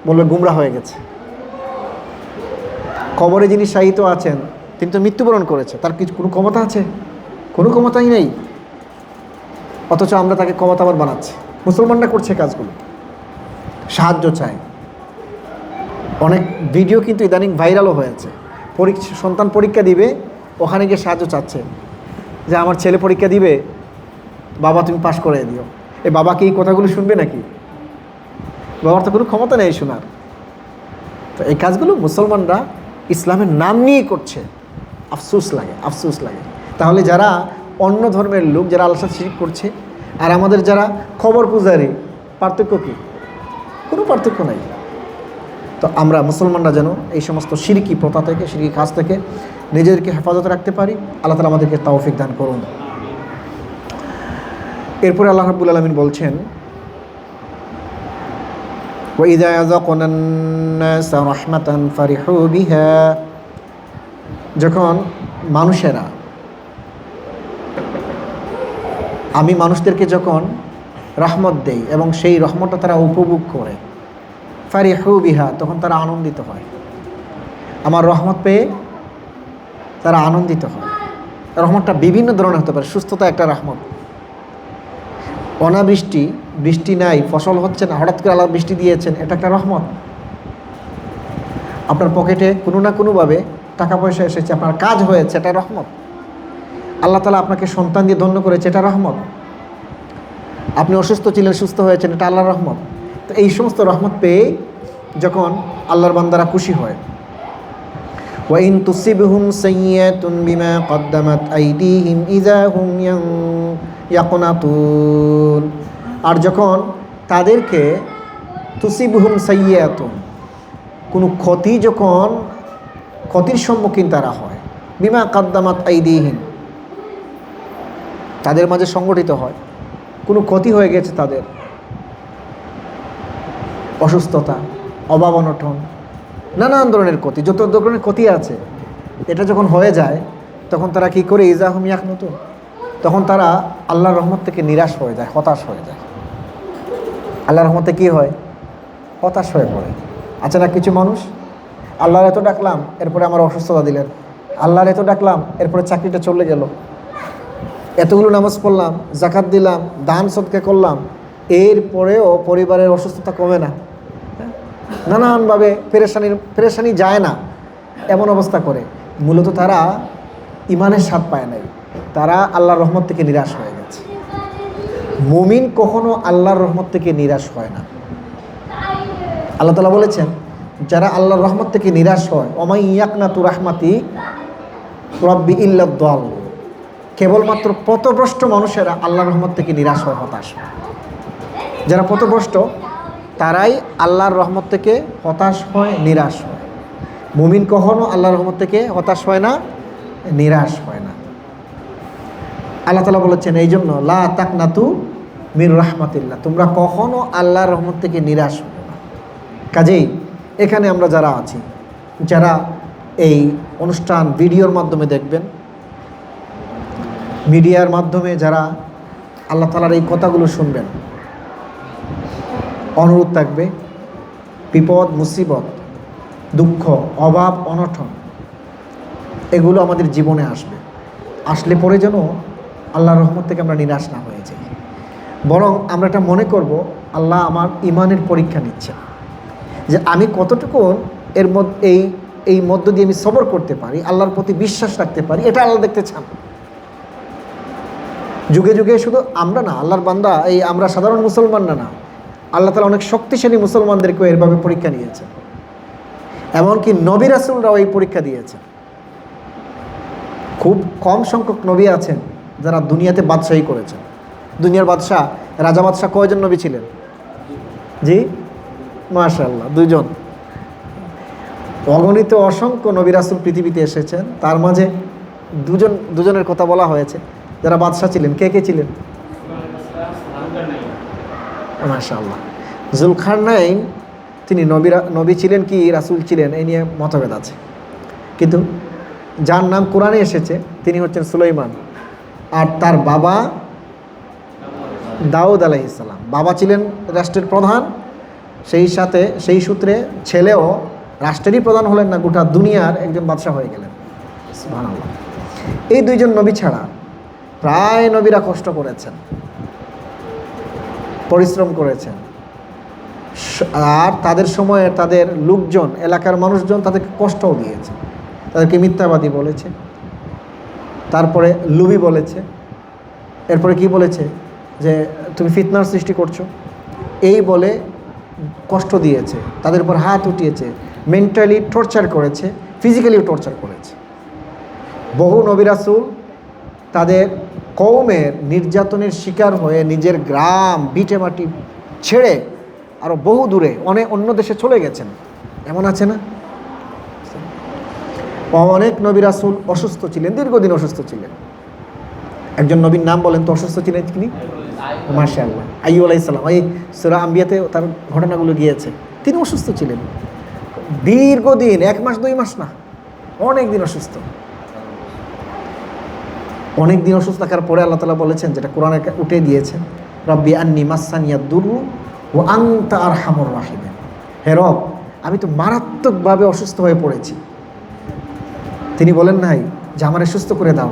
বলবেন গুমরা হয়ে গেছে। কবরে যিনি শায়িত আছেন তিনি তো মৃত্যুবরণ করেছে, তার কিছু কোনো ক্ষমতা আছে? কোনো ক্ষমতাই নেই। অথচ আমরা তাকে ক্ষমতাবান বানাচ্ছি। মুসলমানরা করছে কাজগুলো, সাহায্য চায়। অনেক ভিডিও কিন্তু ইদানিং ভাইরালও হয়েছে। সন্তান পরীক্ষা দিবে, ওখানে গিয়ে সাহায্য চাচ্ছে যে আমার ছেলে পরীক্ষা দিবে, বাবা তুমি পাশ করে দিও। এই বাবা কি এই কথাগুলো শুনবে নাকি? বাবার তো কোনো ক্ষমতা নেই শোনার। তো এই কাজগুলো মুসলমানরা ইসলামের নাম নিয়েই করছে। আফসোস লাগে, আফসোস লাগে। তাহলে যারা অন্য ধর্মের লোক, যারা আল্লাহর সাথে শিরক করছে, আর আমাদের যারা খবর পূজারি, পার্থক্য কী? কোনো পার্থক্য নাই। তো আমরা মুসলমানরা যেন এই সমস্ত শিরকি প্রথা থেকে, শিরকি কাজ থেকে নিজেদেরকে হেফাজত রাখতে পারি। আল্লাহ তাআলা আমাদেরকে তৌফিক দান করুন। এরপরে আল্লাহ রাব্বুল আলামিন বলছেন, وَإِذَا أَذَقْنَا النَّاسَ رَحْمَةً فَرِحُوا بِهَا, যখন মানুষেরা, আমি মানুষদেরকে যখন রহমত দেই এবং সেই রহমতটা তারা উপভোগ করে, ফারিহু বিহা, তখন তারা আনন্দিত হয়। আমার রহমত পেয়ে তারা আনন্দিত হয়। রহমতটা বিভিন্ন ধরনের হতে পারে। সুস্থতা একটা রহমত, অনাবৃষ্টি, বৃষ্টি নাই, ফসল হচ্ছে না, হঠাৎ করে আল্লাহ বৃষ্টি দিয়েছেন, এটা একটা রহমত। আপনার পকেটে কোনো না কোনোভাবে টাকা পয়সা এসেছে, আপনার কাজ হয়েছে, এটা রহমত। আল্লাহ তাআলা আপনাকে সন্তান দিয়ে ধন্য করেছে, এটা রহমত। আপনি অসুস্থ ছিলেন, সুস্থ হয়েছেন, এটা আল্লাহর রহমত। তো এই সমস্ত রহমত পেয়ে যখন আল্লাহর বান্দারা খুশি হয়, وَإِن تُصِبْهُمْ سَيِّئَةٌ بِمَا قَدَّمَتْ أَيْدِيهِمْ إِذَا هُمْ يَقْنَطُونَ, আর যখন তাদেরকে তুসিবহুম সাইয়্যাতুন, কোনো ক্ষতি, যখন ক্ষতির সম্মুখীন তারা হয়, বিমা কাদ্দামাত আইদিহিম, তাদের মাঝে সংগঠিত হয়, কোনো ক্ষতি হয়ে গেছে তাদের, অসুস্থতা, অভাব অনটন, নানান ধরনের ক্ষতি, যত ধরনের ক্ষতি আছে, এটা যখন হয়ে যায় তখন তারা কি করে, ইজাহুম ইয়াকনুতুন, তখন তারা আল্লাহর রহমত থেকে নিরাশ হয়ে যায়, হতাশ হয়ে যায়। আল্লাহর রহমতে কি হয়? হতাশ হয়ে পড়ে। আচ্ছা না, কিছু মানুষ আল্লাহর এত ডাকলাম, এরপরে আমার অসুস্থতা দিলেন, আল্লাহর এত ডাকলাম, এরপরে চাকরিটা চলে গেল, এতগুলো নামাজ পড়লাম, জাকাত দিলাম, দান সদকা করলাম, এরপরেও পরিবারের অসুস্থতা কমে না, নানানভাবে পেরেশানি যায় না, এমন অবস্থা করে। মূলত তারা ইমানের স্বাদ পায় নাই, তারা আল্লাহর রহমত থেকে নিরাশ হয়ে গেছে। মুমিন কখনো আল্লাহর রহমত থেকে নিরাশ হয় না। আল্লাহ তাআলা বলেছেন, যারা আল্লাহর রহমত থেকে নিরাশ হয়, ওমাই ইয়াকনাতু রাহমাতি রাব্বি ইল্লা দাল, কেবলমাত্র পথভ্রষ্ট মানুষেরা আল্লাহর রহমত থেকে নিরাশ হয়, হতাশ হয়। যারা পথভ্রষ্ট তারাই আল্লাহর রহমত থেকে হতাশ হয়, নিরাশ হয়। মুমিন কখনো আল্লাহর রহমত থেকে হতাশ হয় না, নিরাশ হয় না। আল্লাহ তাআলা বলেছেন, এই জন্য লা তাকনাতু মির রাহমাতিল্লাহ, তোমরা কখনো আল্লাহর রহমত থেকে নিরাশ হবে না। কাজেই এখানে আমরা যারা আছি, যারা এই অনুষ্ঠান ভিডিওর মাধ্যমে দেখবেন, মিডিয়ার মাধ্যমে যারা আল্লাহ তাআলার এই কথাগুলো শুনবেন, অনুরোধ থাকবে, বিপদ মুসিবত, দুঃখ, অভাব অনটন, এগুলো আমাদের জীবনে আসবে। আসলে পরে যেন আল্লাহর রহমত থেকে আমরা নিরাশ না হয়ে যাই, বরং আমরা এটা মনে করব, আল্লাহ আমার ইমানের পরীক্ষা নিচ্ছেন, যে আমি কতটুকু এর মধ্যে এই মধ্য দিয়ে আমি সবর করতে পারি, আল্লাহর প্রতি বিশ্বাস রাখতে পারি, এটা আল্লাহ দেখতে চান। যুগে যুগে শুধু আমরা না, আল্লাহর বান্দা, এই আমরা সাধারণ মুসলমানরা না, আল্লাহ তাআলা অনেক শক্তিশালী মুসলমানদেরকেও এরভাবে পরীক্ষা নিয়েছেন। এমনকি নবী রাসূলরাও এই পরীক্ষা দিয়েছেন। খুব কম সংখ্যক নবী আছেন যারা দুনিয়াতে বাদশাহী করেছেন। দুনিয়ার বাদশাহ, রাজা বাদশাহ কয়জন নবী ছিলেন? জি, মাশাআল্লাহ, 2 জন। অগণিত অসংখ্য নবী রাসূল পৃথিবীতে এসেছেন, তার মাঝে দুজনের কথা বলা হয়েছে যারা বাদশাহ ছিলেন। কে কে ছিলেন? মাশাআল্লাহ, যুলকারনাইন, তিনি নবী ছিলেন কি রাসূল ছিলেন এই নিয়ে মতভেদ আছে, কিন্তু যার নাম কোরআনে এসেছে তিনি হচ্ছেন সুলাইমান, আর তার বাবা দাউদ আলাইহিসসালাম। বাবা ছিলেন রাষ্ট্রের প্রধান, সেই সূত্রে ছেলেও রাষ্ট্রেরই প্রধান হলেন না, গোটা দুনিয়ার একজন বাদশা হয়ে গেলেন। সুবহানাল্লাহ। এই দুইজন নবী ছাড়া প্রায় নবীরা কষ্ট করেছেন, পরিশ্রম করেছেন, আর তাদের সময়ে তাদের লোকজন, এলাকার মানুষজন তাদেরকে কষ্টও দিয়েছে, তাদেরকে মিথ্যাবাদী বলেছে, তারপরে লুবি বলেছে, এরপরে কি বলেছে যে তুমি ফিতনার সৃষ্টি করছো, এই বলে কষ্ট দিয়েছে, তাদের উপর হাত উঠিয়েছে, মেন্টালি টর্চার করেছে, ফিজিক্যালিও টর্চার করেছে। বহু নবী রাসূল তাদের কওমের নির্যাতনের শিকার হয়ে নিজের গ্রাম ভিটে মাটি ছেড়ে আরও বহু দূরে অন্য দেশে চলে গেছেন, এমন আছে না? অনেক নবী রাসূল অসুস্থ ছিলেন, দীর্ঘদিন অসুস্থ ছিলেন। একজন নবীর নাম বলেন তো, অসুস্থ ছিলেন তিনি? মাশাআল্লাহ, আইয়ুব আলাইহিস সালাম। এই সূরা আম্বিয়াতে তার ঘটনাগুলো গিয়েছে। তিনি অসুস্থ ছিলেন দীর্ঘদিন, 1 মাস 2 মাস না, অনেক দিন অসুস্থ। অনেক দিন অসুস্থ থাকার পরে আল্লাহ তাআলা বলেছেন, যেটা কোরআনে উঠে দিয়েছেন, রব্বি আন্নী মাসানিয়াদ দুররু ওয়া আনতা আরহামুর রাহিমিন। হে রব, আমি তো মারাত্মকভাবে অসুস্থ হয়ে পড়েছি। তিনি বলেন নাই যে আমারে সুস্থ করে দাও,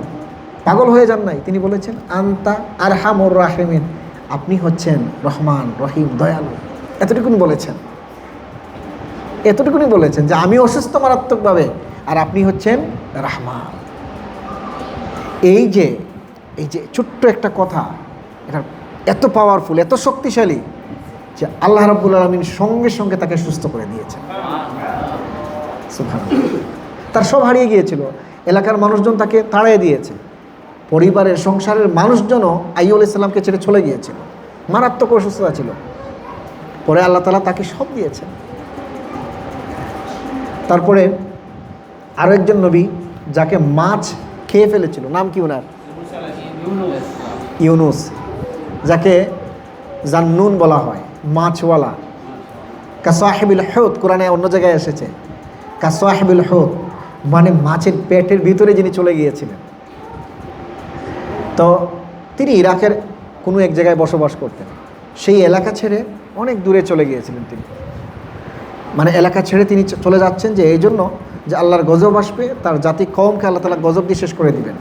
পাগল হয়ে যান নাই। তিনি বলেছেন আনতা আরহামুর রাহিমিন, আপনি হচ্ছেন রহমান রহিম দয়ালু। এতটুকুনি বলেছেন যে আমি অসুস্থ মারাত্মকভাবে, আর আপনি হচ্ছেন রহমান। এই যে ছোট্ট একটা কথা, এটা এত পাওয়ারফুল, এত শক্তিশালী যে আল্লাহ রাব্বুল আলামিন সঙ্গে সঙ্গে তাকে সুস্থ করে দিয়েছেন। সুবহানাল্লাহ। তার সব হারিয়ে গিয়েছিল, এলাকার মানুষজন তাকে তাড়িয়ে দিয়েছে, পরিবারের সংসারের মানুষজনও আইয়ুব আলাইহিস সালামকে ছেড়ে চলে গিয়েছিল, মারাত্মক অসুস্থতা ছিল। পরে আল্লাহ তাআলা তাকে সব দিয়েছেন। তারপরে আরও একজন নবী যাকে মাছ খেয়ে ফেলেছিল, নাম কি ওনার? ইউনুস, যাকে জান্নুন বলা হয়, মাছওয়ালা। কাসাহিবুল হুত, কোরআনে অন্য জায়গায় এসেছে কাসাহিবুল হুত, মানে মাছের পেটের ভিতরে যিনি চলে গিয়েছিলেন। তো তিনি ইরাকের কোনো এক জায়গায় বসবাস করতেন, সেই এলাকা ছেড়ে অনেক দূরে চলে গিয়েছিলেন তিনি। মানে এলাকা ছেড়ে তিনি চলে যাচ্ছেন যে এই জন্য যে আল্লাহর গজব আসবে, তার জাতি কওমকে আল্লাহ তাআলা গজব দিয়ে শেষ করে দিবেন।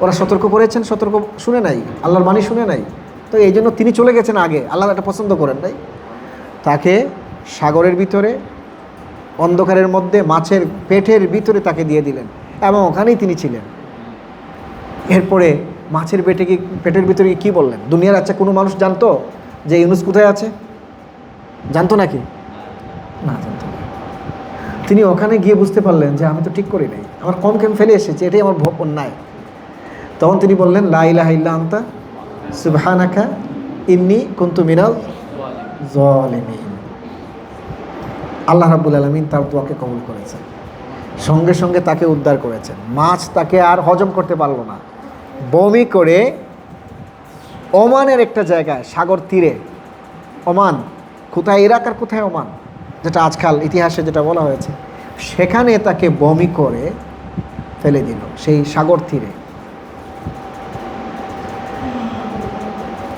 ওরা সতর্ক করেছেন, সতর্ক শুনে নাই, আল্লাহর বাণী শুনে নাই। তো এই জন্য তিনি চলে গেছেন আগে, আল্লাহ এটা পছন্দ করেন নাই। তাকে সাগরের ভিতরে অন্ধকারের মধ্যে মাছের পেটের ভিতরে তাকে দিয়ে দিলেন, এবং ওখানেই তিনি ছিলেন। এরপরে মাছের পেটের ভিতরে কি বললেন? দুনিয়ার আচ্ছা কোনো মানুষ জানতো যে ইউনুস কোথায় আছে? জানতো নাকি? না, জানতো না। তিনি ওখানে গিয়ে বুঝতে পারলেন যে আমি তো ঠিক করি নাই, আমার কমকে আমি ফেলে এসেছি, এটাই আমার অন্যায়। তখন তিনি বললেন লা ইলাহা ইল্লা আনতা সুবহানাকা ইন্নী কুনতু মিনাল যালিমিন। আল্লাহ রাব্বুল আলামিন তার দোয়াকে কবুল করেছেন, সঙ্গে সঙ্গে তাকে উদ্ধার করেছেন। মাছ তাকে আর হজম করতে পারল না, বমি করে ওমানের একটা জায়গায়, সাগর তীরে, ওমান কোথায়, ইরাক আর কোথায় ওমান, যেটা আজকাল ইতিহাসে যেটা বলা হয়েছে, সেখানে তাকে বমি করে ফেলে দিল সেই সাগর তীরে।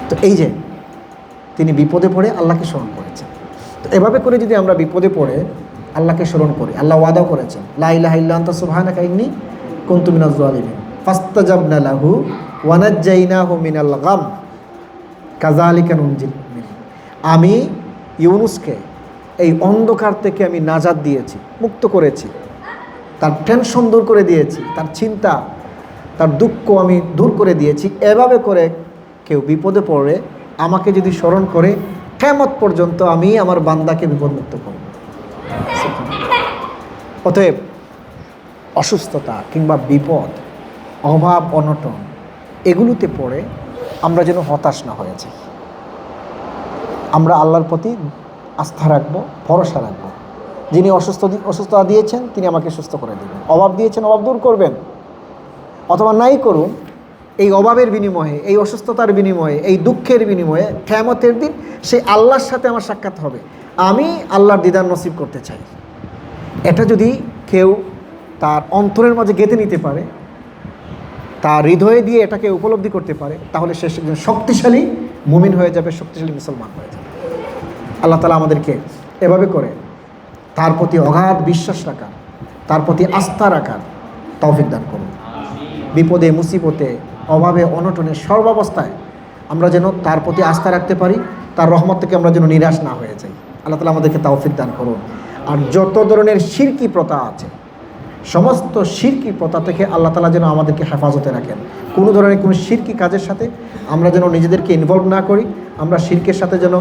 তো এই যে তিনি বিপদে পড়ে আল্লাহকে স্মরণ করেছেন। তো এভাবে করে যদি আমরা বিপদে পড়ে আল্লাহকে স্মরণ করি, আল্লাহ ওয়াদাও করেছেন লা ইলাহা ইল্লা আনতা সুবহানাকা ইন্নী কুনতু মিনাজ জালিমিন ফাস্তাজাবনা লাহু ওয়া নাজ্জাইনাহু মিনাল গাম কাযালিকা নুনজিল মুমিনিন। আমি ইউনুসকে এই অন্ধকার থেকে আমি নাজাত দিয়েছি, মুক্ত করেছি, তার টেনশন দূর করে দিয়েছি, তার চিন্তা, তার দুঃখ আমি দূর করে দিয়েছি। এভাবে করে কেউ বিপদে পড়ে আমাকে যদি স্মরণ করে, কিয়ামত পর্যন্ত আমি আমার বান্দাকে বিপদমুক্ত করব। অতএব অসুস্থতা কিংবা বিপদ, অভাব, অনটন, এগুলোতে পড়ে আমরা যেন হতাশ না হয়ে যাই। আমরা আল্লাহর প্রতি আস্থা রাখবো, ভরসা রাখবো। যিনি অসুস্থতা দিয়েছেন তিনি আমাকে সুস্থ করে দেবেন, অভাব দিয়েছেন অভাব দূর করবেন, অথবা নাই করুন, এই অভাবের বিনিময়ে, এই অসুস্থতার বিনিময়ে, এই দুঃখের বিনিময়ে কিয়ামতের দিন সেই আল্লাহর সাথে আমার সাক্ষাৎ হবে। আমি আল্লাহর দিদার নসিব করতে চাই। এটা যদি কেউ তার অন্তরের মাঝে গেঁথে নিতে পারে, তার হৃদয়ে দিয়ে এটাকে উপলব্ধি করতে পারে, তাহলে সে একজন শক্তিশালী মুমিন হয়ে যাবে, শক্তিশালী মুসলমান হয়ে যাবে। আল্লাহ তাআলা আমাদেরকে এভাবে করে তার প্রতি অগাধ বিশ্বাস রাখার, তার প্রতি আস্থা রাখার তৌফিক দান করুন। বিপদে মুসিবতে অভাবে অনটনে সর্বাবস্থায় আমরা যেন তার প্রতি আস্থা রাখতে পারি, তার রহমত থেকে আমরা যেন নিরাশ না হয়ে যাই। আল্লাহ তাআলা আমাদেরকে তৌফিক দান করুন। আর যত ধরনের শিরকি প্রথা আছে, সমস্ত শিরকি প্রথা থেকে আল্লাহ তাআলা যেন আমাদেরকে হেফাজতে রাখেন। কোনো ধরনের কোনো শিরকি কাজের সাথে আমরা যেন নিজেদেরকে ইনভলভ না করি, আমরা শিরকের সাথে যেন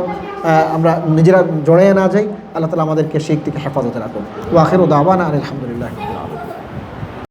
আমরা নিজেরা জড়িয়ে না যাই। আল্লাহ তাআলা আমাদেরকে শিরক থেকে হেফাজতে রাখুন। ওয়া আখিরু দাওয়ানা আলহামদুলিল্লাহ।